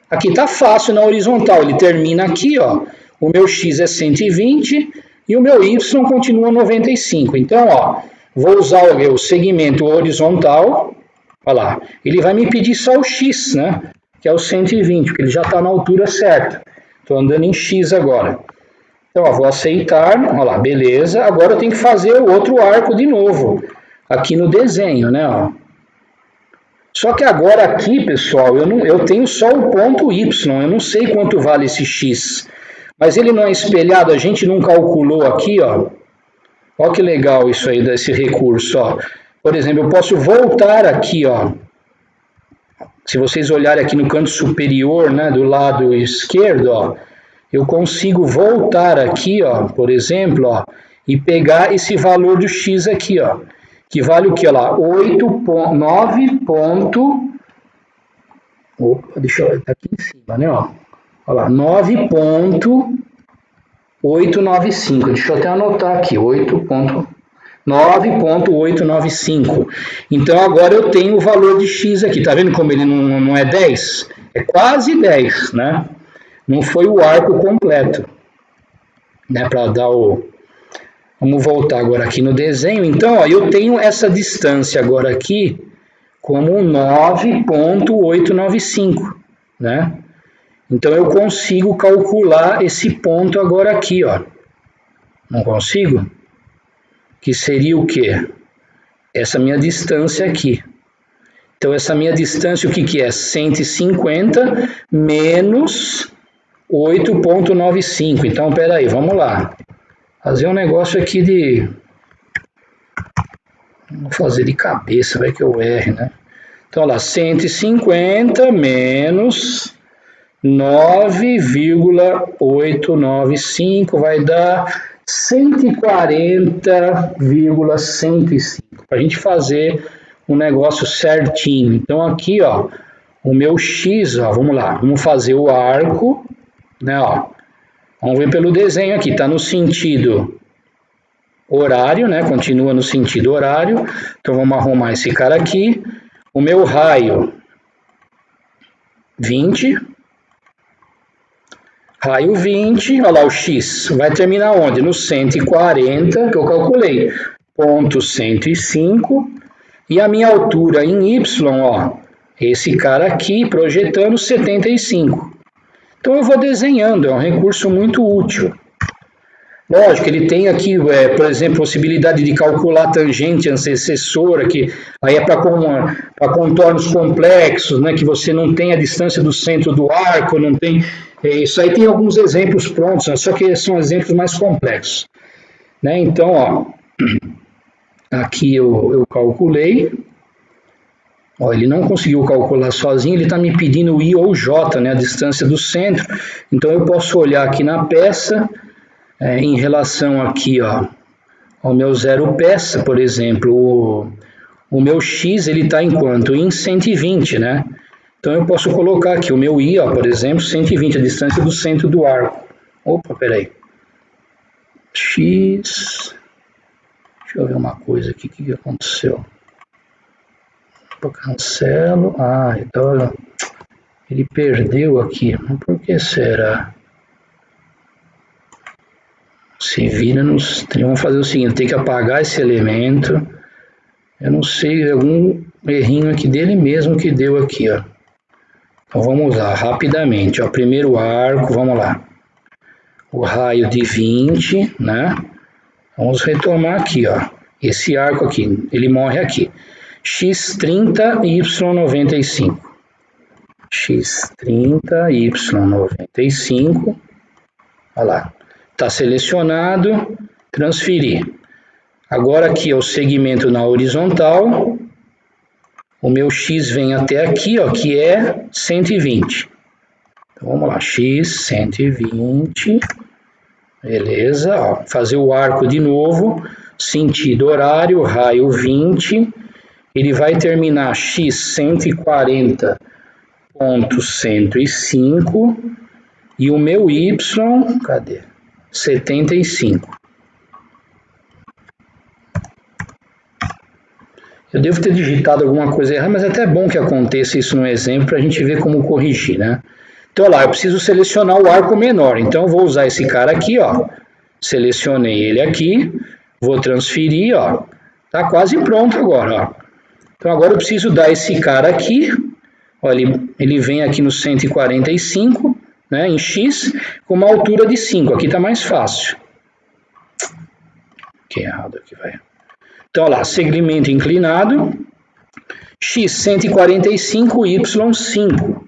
Aqui está fácil na horizontal, ele termina aqui, ó. O meu x é 120 e o meu y continua 95. Então, ó, vou usar o meu segmento horizontal. Olha lá, ele vai me pedir só o x, né? Que é o 120, porque ele já está na altura certa. Estou andando em x agora. Então, ó, vou aceitar. Olha lá, beleza. Agora eu tenho que fazer o outro arco de novo, aqui no desenho, né? Ó. Só que agora aqui, pessoal, eu tenho só o ponto y, eu não sei quanto vale esse x. Mas ele não é espelhado, a gente não calculou aqui, ó. Olha que legal isso aí, desse recurso, ó. Por exemplo, eu posso voltar aqui, ó. Se vocês olharem aqui no canto superior, né, do lado esquerdo, ó, eu consigo voltar aqui, ó, por exemplo, ó, e pegar esse valor do x aqui, ó. Que vale o que, ó lá? 9 ponto... Opa, deixa eu ver, tá aqui em cima, né, ó. Olha lá, 9.895. Deixa eu até anotar aqui, 9.895. Então, agora eu tenho o valor de x aqui. Tá vendo como ele não é 10? É quase 10, né? Não foi o arco completo. Né, para dar o... Vamos voltar agora aqui no desenho. Então, ó, eu tenho essa distância agora aqui como 9.895, né? Então, eu consigo calcular esse ponto agora aqui, ó. Não consigo? Que seria o quê? Essa minha distância aqui. Então, essa minha distância, o que que é? 150 menos 8.95. Então, peraí, vamos lá. Fazer um negócio aqui de... Vou fazer de cabeça, vai que eu erre, né? Então, olha lá, 150 menos 9,895 vai dar 140,105. Para a gente fazer o negócio certinho. Então aqui, ó, o meu X, ó, vamos lá, vamos fazer o arco, né, ó. Vamos ver pelo desenho aqui, tá no sentido horário, né, continua no sentido horário. Então vamos arrumar esse cara aqui. O meu raio, 20. Raio 20, olha lá o X, vai terminar onde? No 140, que eu calculei, ponto 105, e a minha altura em Y, ó, esse cara aqui, projetando 75. Então eu vou desenhando, é um recurso muito útil. Lógico, ele tem aqui, por exemplo, possibilidade de calcular tangente antecessora, que aí é para contornos complexos, né, que você não tem a distância do centro do arco, não tem... Isso aí tem alguns exemplos prontos, né, só que são exemplos mais complexos. Né? Então, ó, aqui eu calculei. Ó, ele não conseguiu calcular sozinho, ele está me pedindo o I ou o J, né, a distância do centro. Então eu posso olhar aqui na peça, em relação aqui, ó, ao meu zero peça, por exemplo, o meu X ele está em quanto? Em 120, né? Então eu posso colocar aqui o meu I, ó, por exemplo, 120, a distância do centro do arco. Opa, peraí. X... Deixa eu ver uma coisa aqui, o que aconteceu? Eu cancelo. Ah, então olha, ele perdeu aqui. Por que será? Se vira nos... Vamos fazer o seguinte, tem que apagar esse elemento. Eu não sei, algum errinho aqui dele mesmo que deu aqui, ó. Então vamos lá, rapidamente, ó. Primeiro arco, vamos lá. O raio de 20, né? Vamos retomar aqui, ó. Esse arco aqui, ele morre aqui. X30, Y95. X30, Y95. Olha lá. Está selecionado, transferir. Agora aqui é o segmento na horizontal. O meu X vem até aqui, ó, que é 120. Então vamos lá, X 120. Beleza, ó, fazer o arco de novo, sentido horário, raio 20. Ele vai terminar X 140.105 e o meu Y, cadê? 75. Eu devo ter digitado alguma coisa errada, mas é até bom que aconteça isso no exemplo para a gente ver como corrigir, né? Então, olha lá, eu preciso selecionar o arco menor. Então, eu vou usar esse cara aqui, ó. Selecionei ele aqui, vou transferir, ó. Tá quase pronto agora, ó. Então, agora eu preciso dar esse cara aqui. Olha, ele vem aqui no 145, né, em X, com uma altura de 5. Aqui está mais fácil. Que errado aqui, vai. Então, olha lá, segmento inclinado, X 145, Y 5.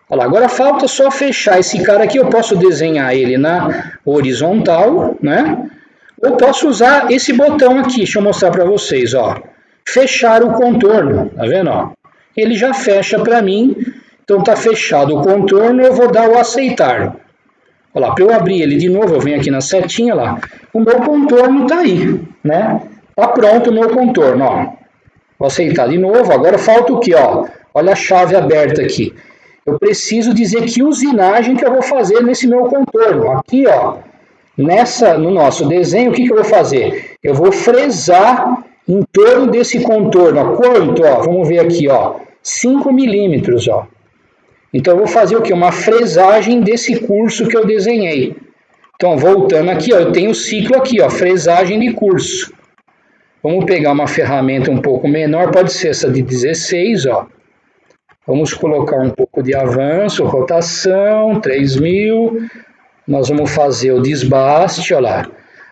Olha lá, agora falta só fechar esse cara aqui. Eu posso desenhar ele na horizontal, né? Ou posso usar esse botão aqui. Deixa eu mostrar para vocês, ó. Fechar o contorno, tá vendo, ó? Ele já fecha para mim. Então tá fechado o contorno, eu vou dar o aceitar. Olha lá, para eu abrir ele de novo, eu venho aqui na setinha lá. O meu contorno tá aí, né? Tá pronto o meu contorno, ó. Vou aceitar de novo. Agora falta o quê, ó? Olha a chave aberta aqui. Eu preciso dizer que usinagem que eu vou fazer nesse meu contorno. Aqui, ó, no nosso desenho, o que eu vou fazer? Eu vou fresar em torno desse contorno. Ó. Quanto? Ó? Vamos ver aqui, ó, 5 milímetros. Ó. Então, eu vou fazer o quê? Uma fresagem desse curso que eu desenhei. Então, voltando aqui, ó, eu tenho o ciclo aqui, ó, fresagem de curso. Vamos pegar uma ferramenta um pouco menor, pode ser essa de 16, ó. Vamos colocar um pouco de avanço, rotação, 3000. Nós vamos fazer o desbaste, olha lá.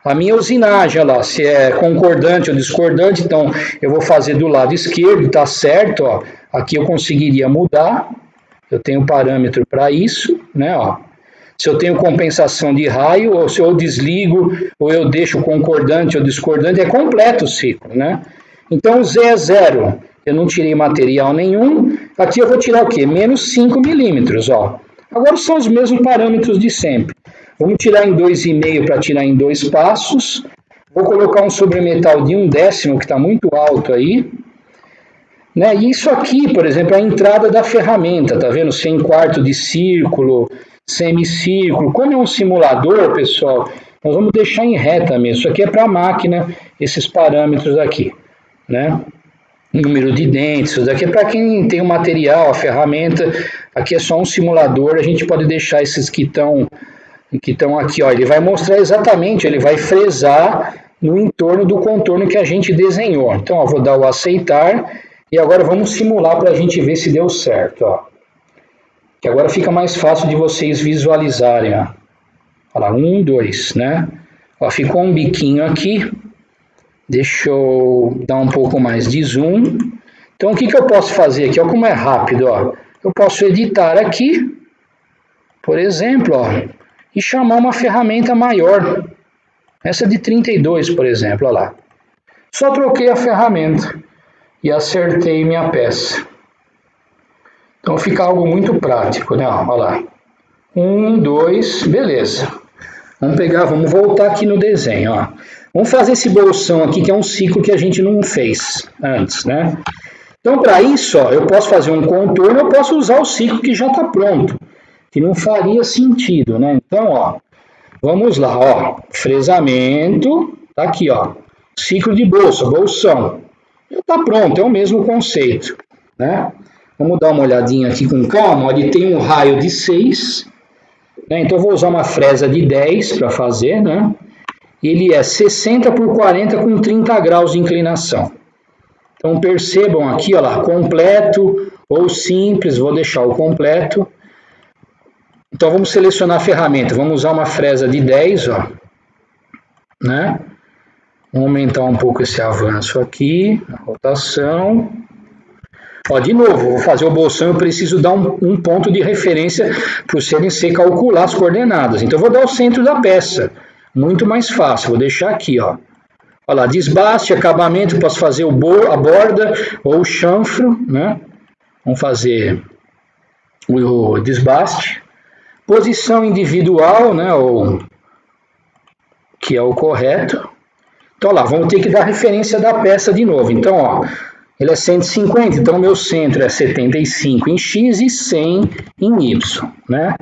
A minha usinagem, olha lá, se é concordante ou discordante, então eu vou fazer do lado esquerdo, tá certo, ó. Aqui eu conseguiria mudar. Eu tenho parâmetro para isso, né, ó. Se eu tenho compensação de raio, ou se eu desligo, ou eu deixo concordante ou discordante, é completo o ciclo, né? Então, o Z é 0. Eu não tirei material nenhum. Aqui eu vou tirar o quê? Menos 5 milímetros, ó. Agora são os mesmos parâmetros de sempre. Vamos tirar em 2,5 para tirar em 2 passos. Vou colocar um sobremetal de 1/10, que está muito alto aí. Né? E isso aqui, por exemplo, é a entrada da ferramenta, tá vendo? Se é em quarto de círculo, semicírculo. Como é um simulador, pessoal, nós vamos deixar em reta mesmo. Isso aqui é para a máquina, esses parâmetros aqui, né? Número de dentes, isso daqui é para quem tem o material, a ferramenta. Aqui é só um simulador, a gente pode deixar esses que estão aqui, ó. Ele vai mostrar exatamente, ele vai fresar no entorno do contorno que a gente desenhou. Então, ó, vou dar o aceitar e agora vamos simular para a gente ver se deu certo, ó. Que agora fica mais fácil de vocês visualizarem, ó. Olha lá, 1, 2, né? Ó, ficou um biquinho aqui. Deixa eu dar um pouco mais de zoom. Então, o que eu posso fazer aqui? Olha como é rápido, ó. Eu posso editar aqui, por exemplo, ó, e chamar uma ferramenta maior. Essa de 32, por exemplo, olha lá. Só troquei a ferramenta e acertei minha peça. Então fica algo muito prático, né? Olha lá. 1, 2, beleza. Vamos voltar aqui no desenho, ó. Vamos fazer esse bolsão aqui, que é um ciclo que a gente não fez antes, né? Então, para isso, ó, eu posso fazer um contorno, eu posso usar o ciclo que já está pronto, que não faria sentido, né? Então, ó, vamos lá, ó, fresamento, tá aqui, ó, ciclo de bolsa, bolsão. Já está pronto, é o mesmo conceito, né? Vamos dar uma olhadinha aqui com calma, ó, ele tem um raio de 6, né? Então eu vou usar uma fresa de 10 para fazer, né? Ele é 60 por 40 com 30 graus de inclinação. Então percebam aqui, ó lá, completo ou simples, vou deixar o completo. Então vamos selecionar a ferramenta, vamos usar uma fresa de 10, ó, né? Vamos aumentar um pouco esse avanço aqui, a rotação. Ó, de novo, vou fazer o bolsão, eu preciso dar um ponto de referência para o CNC calcular as coordenadas. Então eu vou dar o centro da peça, muito mais fácil, vou deixar aqui, ó. Olha lá, desbaste, acabamento, posso fazer a borda ou o chanfro, né? Vamos fazer o desbaste. Posição individual, né? Que é o correto. Então, lá, vamos ter que dar referência da peça de novo. Então, ó, ele é 150, então o meu centro é 75 em X e 100 em Y, né?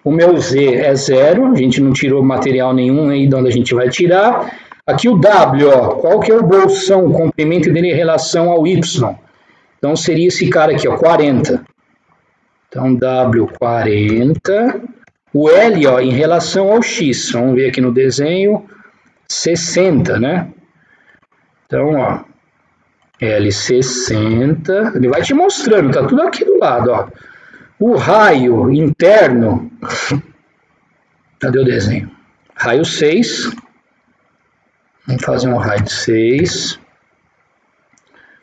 O meu Z é 0, a gente não tirou material nenhum aí de onde a gente vai tirar. Aqui o W, ó, qual que é o bolsão, o comprimento dele em relação ao Y? Então seria esse cara aqui, ó, 40. Então W 40. O L, ó, em relação ao X, vamos ver aqui no desenho, 60, né? Então, ó, L 60, ele vai te mostrando, tá tudo aqui do lado, ó. O raio interno, cadê o desenho? Raio 6. Vamos fazer um raio de 6.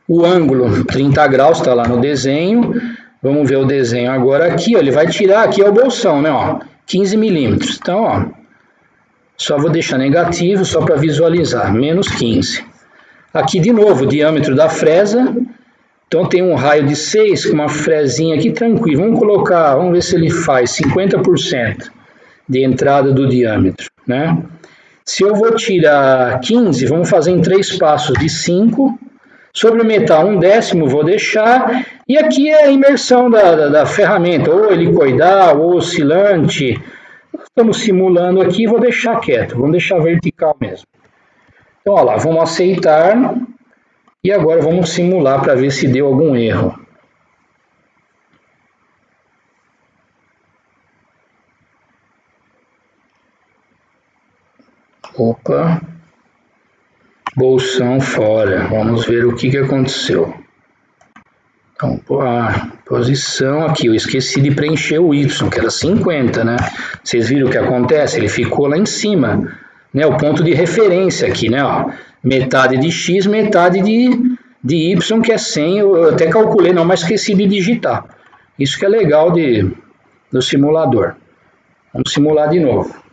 O ângulo 30 graus está lá no desenho. Vamos ver o desenho agora aqui. Ó, ele vai tirar aqui é o bolsão, né? Ó, 15 milímetros. Então, ó, só vou deixar negativo só para visualizar. Menos 15. Aqui de novo o diâmetro da fresa. Então tem um raio de 6 com uma fresinha aqui tranquilo. Vamos colocar, vamos ver se ele faz 50% de entrada do diâmetro, né? Se eu vou tirar 15, vamos fazer em 3 passos de 5. Sobre o metal, 1/10 vou deixar. E aqui é a imersão da ferramenta, ou helicoidal, ou oscilante. Estamos simulando aqui, vou deixar quieto, vamos deixar vertical mesmo. Então, olha lá, vamos aceitar. E agora vamos simular para ver se deu algum erro. Opa, bolsão fora. Vamos ver o que aconteceu. Então, a posição aqui, eu esqueci de preencher o Y, que era 50, né? Vocês viram o que acontece? Ele ficou lá em cima, né? O ponto de referência aqui, né? Ó, metade de X, metade de Y, que é 100. Eu até calculei, não, mas esqueci de digitar. Isso que é legal do simulador. Vamos simular de novo.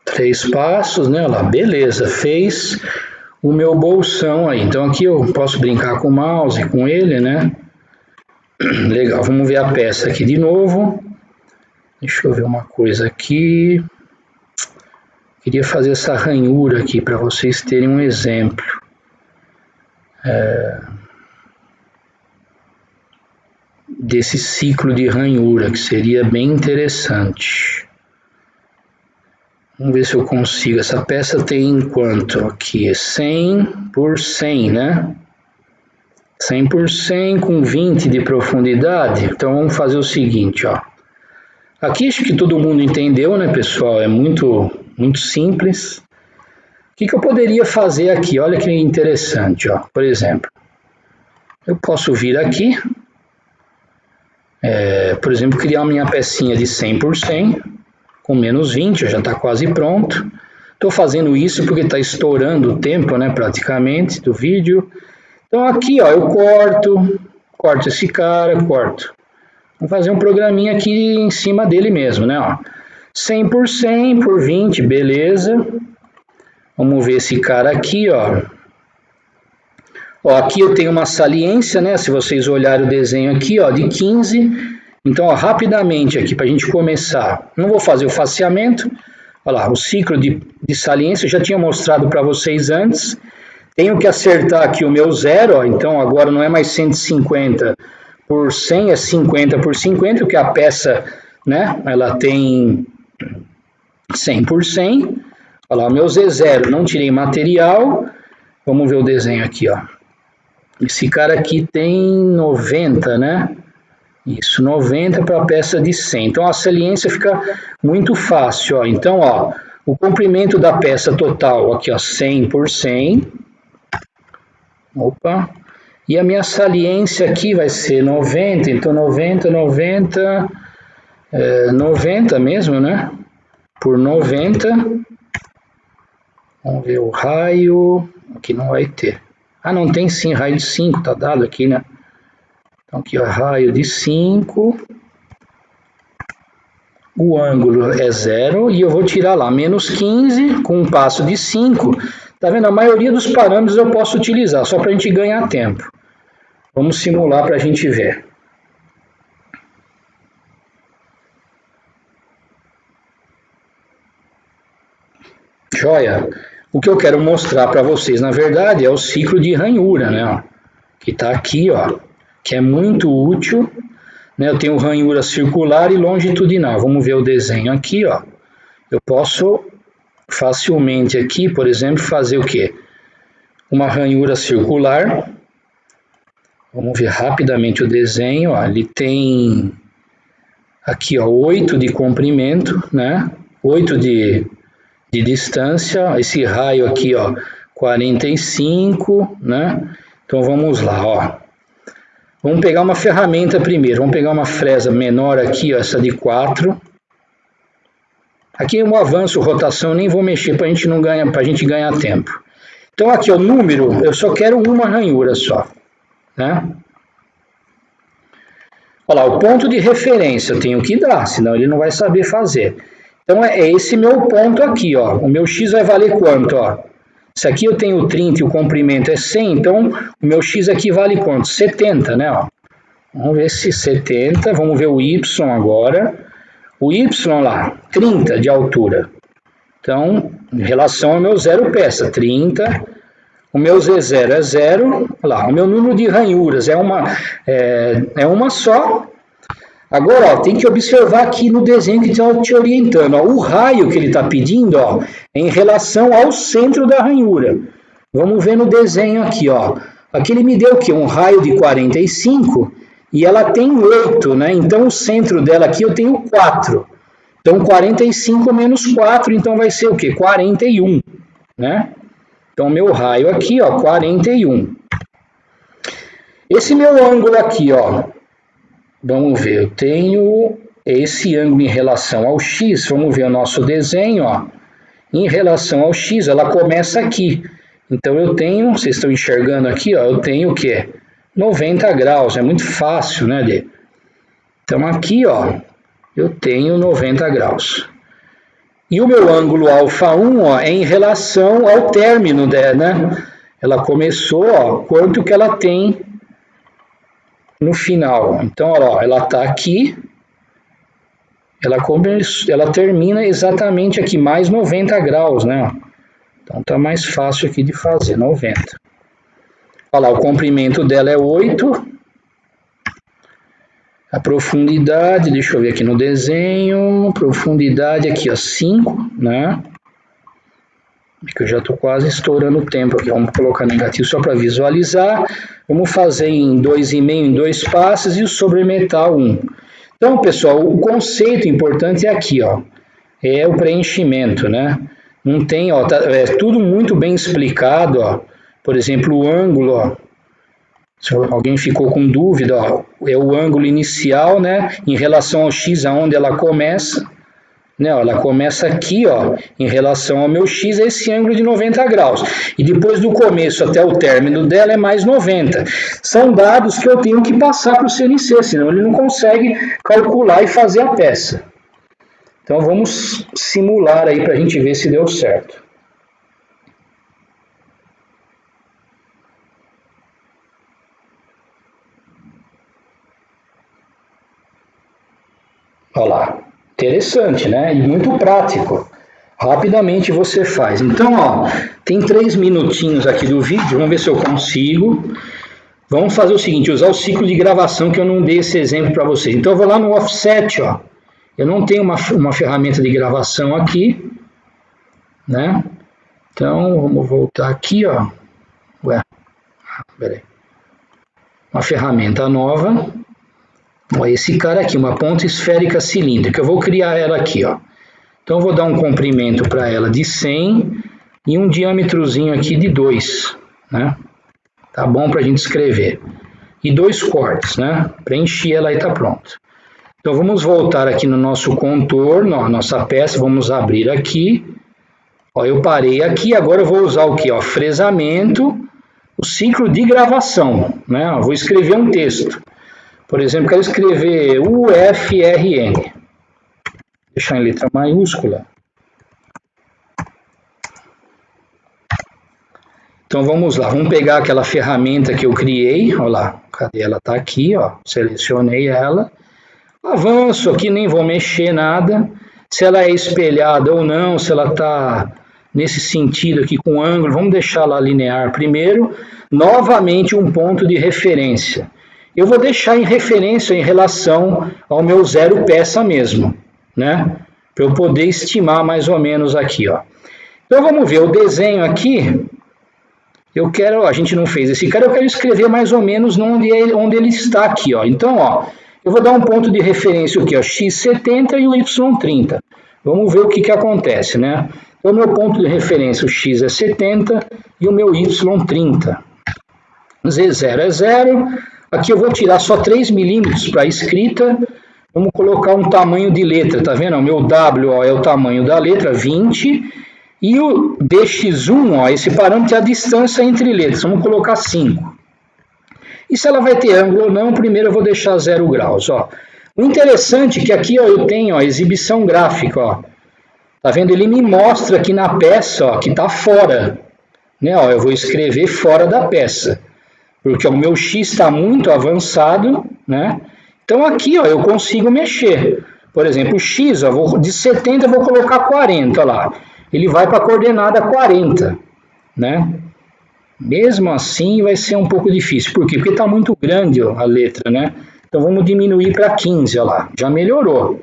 Três passos, né? Olha lá, beleza, fez o meu bolsão aí. Então aqui eu posso brincar com o mouse, com ele, né? Legal, vamos ver a peça aqui de novo. Deixa eu ver uma coisa aqui. Queria fazer essa ranhura aqui para vocês terem um exemplo. Desse ciclo de ranhura, que seria bem interessante. Vamos ver se eu consigo. Essa peça tem quanto aqui? É 100 por 100, né? 100 por 100 com 20 de profundidade. Então vamos fazer o seguinte, ó. Aqui acho que todo mundo entendeu, né, pessoal? É muito simples. O que eu poderia fazer aqui? Olha que interessante, ó. Por exemplo, eu posso vir aqui, por exemplo, criar minha pecinha de 100 por 100, com menos 20, já está quase pronto. Estou fazendo isso porque está estourando o tempo, né, praticamente, do vídeo. Então aqui, ó, eu corto esse cara, corto. Vou fazer um programinha aqui em cima dele mesmo, né, ó. 100 por 100 por 20, beleza. Vamos ver esse cara aqui, ó. Ó, aqui eu tenho uma saliência, né? Se vocês olharem o desenho aqui, ó, de 15. Então, ó, rapidamente aqui, para a gente começar. Não vou fazer o faseamento. Olha lá, o ciclo de saliência eu já tinha mostrado para vocês antes. Tenho que acertar aqui o meu zero, ó. Então agora não é mais 150 por 100, é 50 por 50, porque a peça, né? Ela tem 100 por 100. Olha lá, o meu Z0, não tirei material. Vamos ver o desenho aqui, ó. Esse cara aqui tem 90, né? Isso, 90 para a peça de 100. Então a saliência fica muito fácil, ó. Então, ó, o comprimento da peça total aqui, ó, 100 por 100. Opa. E a minha saliência aqui vai ser 90, então 90 mesmo, né? Por 90. Vamos ver o raio. Aqui não vai ter. Ah, não tem sim, raio de 5, tá dado aqui, né? Então aqui, ó, raio de 5. O ângulo é 0 e eu vou tirar lá menos 15 com um passo de 5. Tá vendo? A maioria dos parâmetros eu posso utilizar, só para a gente ganhar tempo. Vamos simular para a gente ver. Joia? O que eu quero mostrar para vocês, na verdade, é o ciclo de ranhura, né? Ó, que está aqui, ó, que é muito útil. Né? Eu tenho ranhura circular e longitudinal. Vamos ver o desenho aqui, ó. Eu posso facilmente aqui, por exemplo, fazer o quê? Uma ranhura circular. Vamos ver rapidamente o desenho, ó. Ele tem aqui, ó, 8 de comprimento, né? 8 de distância, esse raio aqui, ó, 45, né? Então vamos lá, ó. Vamos pegar uma ferramenta primeiro, vamos pegar uma fresa menor aqui, ó, essa de 4. Aqui é um avanço, rotação, nem vou mexer para a gente não ganhar, para a gente ganhar tempo. Então aqui, ó, número, eu só quero uma ranhura só, né? Olha lá, o ponto de referência eu tenho que dar, senão ele não vai saber fazer. Então é esse meu ponto aqui, ó. O meu x vai valer quanto, ó? Se aqui eu tenho 30 e o comprimento é 100, então o meu x aqui vale quanto? 70, né, ó? Vamos ver se 70, vamos ver o y agora. O y lá, 30 de altura. Então, em relação ao meu zero peça, 30. O meu Z0 é 0. Olha lá, o meu número de ranhuras é uma só. Agora, ó, tem que observar aqui no desenho que está te orientando. Ó, o raio que ele está pedindo, ó, é em relação ao centro da ranhura. Vamos ver no desenho aqui, ó. Aqui ele me deu o quê? Um raio de 45 e ela tem 8, né? Então o centro dela aqui eu tenho 4. Então 45 menos 4, então vai ser o quê? 41, né? Então meu raio aqui, ó, 41. Esse meu ângulo aqui, ó, vamos ver, eu tenho esse ângulo em relação ao x, vamos ver o nosso desenho, ó. Em relação ao x, ela começa aqui. Então eu tenho, vocês estão enxergando aqui, ó, eu tenho o quê? 90 graus, é muito fácil, né, Dê? Então aqui, ó, eu tenho 90 graus. E o meu ângulo α1, ó, é em relação ao término dela, né? Ela começou, ó, quanto que ela tem no final. Então, olha lá, ela está aqui, ela termina exatamente aqui, mais 90 graus, né? Então tá mais fácil aqui de fazer, 90. Olha lá, o comprimento dela é 8. A profundidade, deixa eu ver aqui no desenho, profundidade aqui, ó, 5, né? Que eu já estou quase estourando o tempo aqui, vamos colocar negativo só para visualizar. Vamos fazer em 2,5 em 2 passos e o sobremetal 1. Então, pessoal, o conceito importante é aqui, ó, é o preenchimento, né? Não tem, ó, é tudo muito bem explicado, ó. Por exemplo, o ângulo, ó. Se alguém ficou com dúvida, ó, é o ângulo inicial, né, em relação ao x, aonde ela começa, né, ó, ela começa aqui, ó, em relação ao meu x, é esse ângulo de 90 graus. E depois do começo até o término dela é mais 90. São dados que eu tenho que passar para o CNC, senão ele não consegue calcular e fazer a peça. Então vamos simular aí para a gente ver se deu certo. Olha lá, interessante, né? E muito prático. Rapidamente você faz. Então, ó, tem 3 minutinhos aqui do vídeo, vamos ver se eu consigo. Vamos fazer o seguinte, usar o ciclo de gravação que eu não dei esse exemplo para vocês. Então, eu vou lá no offset, ó. Eu não tenho uma ferramenta de gravação aqui, né? Então, vamos voltar aqui, ó. Ué, peraí. Uma ferramenta nova. Ó, esse cara aqui, uma ponta esférica cilíndrica. Eu vou criar ela aqui, ó. Então, eu vou dar um comprimento para ela de 100 e um diâmetrozinho aqui de 2, né? Tá bom para a gente escrever. E 2 cortes, né? Preenchi ela e tá pronto. Então, vamos voltar aqui no nosso contorno, ó, nossa peça, vamos abrir aqui. Ó, eu parei aqui, agora eu vou usar o que? Ó, fresamento, o ciclo de gravação, né? Ó, vou escrever um texto. Por exemplo, quero escrever UFRN. Deixar em letra maiúscula. Então vamos lá, vamos pegar aquela ferramenta que eu criei, olha lá, cadê ela? Está aqui, ó, selecionei ela. Avanço aqui, nem vou mexer nada. Se ela é espelhada ou não, se ela está nesse sentido aqui com ângulo, vamos deixar ela linear primeiro. Novamente um ponto de referência. Eu vou deixar em referência em relação ao meu zero peça mesmo, né? Para eu poder estimar mais ou menos aqui, ó. Então vamos ver o desenho aqui. Eu quero, a gente não fez esse cara, eu quero escrever mais ou menos onde ele está aqui, ó. Então, ó, eu vou dar um ponto de referência aqui, ó, x70 e o y30. Vamos ver o que acontece, né? Então, o meu ponto de referência, o x é 70 e o meu y30. Z0 é 0. Aqui eu vou tirar só 3 milímetros para a escrita. Vamos colocar um tamanho de letra, tá vendo? O meu W, ó, é o tamanho da letra, 20. E o dx1, ó, esse parâmetro é a distância entre letras, vamos colocar 5. E se ela vai ter ângulo ou não, primeiro eu vou deixar 0 graus. Ó. O interessante é que aqui ó, eu tenho a exibição gráfica. Ó. Tá vendo? Ele me mostra aqui na peça ó, que está fora. Né? Ó, eu vou escrever fora da peça, porque ó, o meu x está muito avançado. Né? Então aqui ó, eu consigo mexer. Por exemplo, o x, ó, de 70 eu vou colocar 40 lá. Ele vai para a coordenada 40, né? Mesmo assim vai ser um pouco difícil. Por quê? Porque está muito grande ó, a letra, né? Então vamos diminuir para 15, olha lá, já melhorou.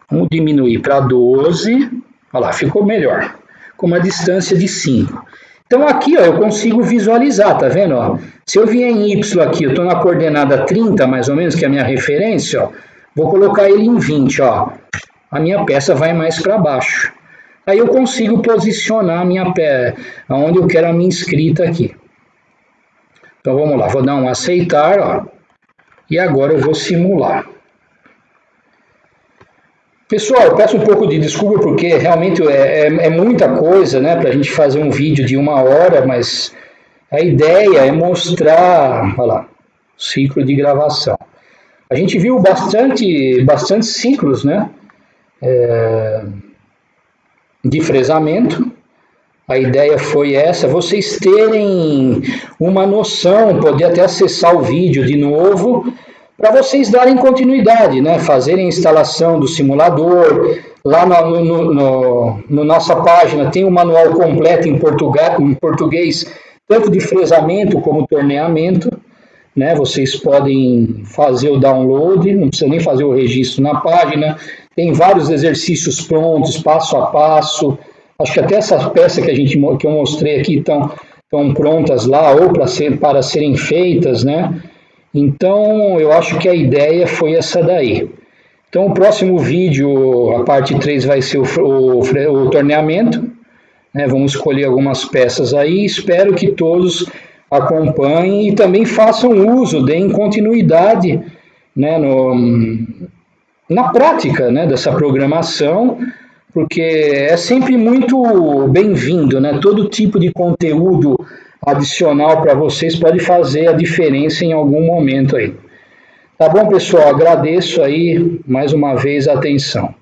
Vamos diminuir para 12, olha lá, ficou melhor, com uma distância de 5. Então aqui ó, eu consigo visualizar, tá vendo? Ó? Se eu vier em Y aqui, eu estou na coordenada 30, mais ou menos, que é a minha referência, ó, vou colocar ele em 20, ó. A minha peça vai mais para baixo. Aí eu consigo posicionar a minha peça, onde eu quero a minha escrita aqui. Então vamos lá, vou dar um aceitar, ó, e agora eu vou simular. Pessoal, eu peço um pouco de desculpa porque realmente é muita coisa, né, para a gente fazer um vídeo de 1 hora, mas a ideia é mostrar, olha lá, ciclo de gravação. A gente viu bastante ciclos, né, de fresamento, A ideia foi essa, vocês terem uma noção, poder até acessar o vídeo de novo, para vocês darem continuidade, né? Fazerem a instalação do simulador. Lá no nossa página tem um manual completo em português, tanto de fresamento como torneamento, né? Vocês podem fazer o download, não precisa nem fazer o registro na página. Tem vários exercícios prontos, passo a passo. Acho que até essas peças que eu mostrei aqui estão prontas lá, ou para serem feitas, né? Então, eu acho que a ideia foi essa daí. Então, o próximo vídeo, a parte 3, vai ser o torneamento, né? Vamos escolher algumas peças aí. Espero que todos acompanhem e também façam uso, deem continuidade, né, na prática, né, dessa programação, porque é sempre muito bem-vindo, né? Todo tipo de conteúdo adicional para vocês pode fazer a diferença em algum momento aí. Tá bom, pessoal? Agradeço aí mais uma vez a atenção.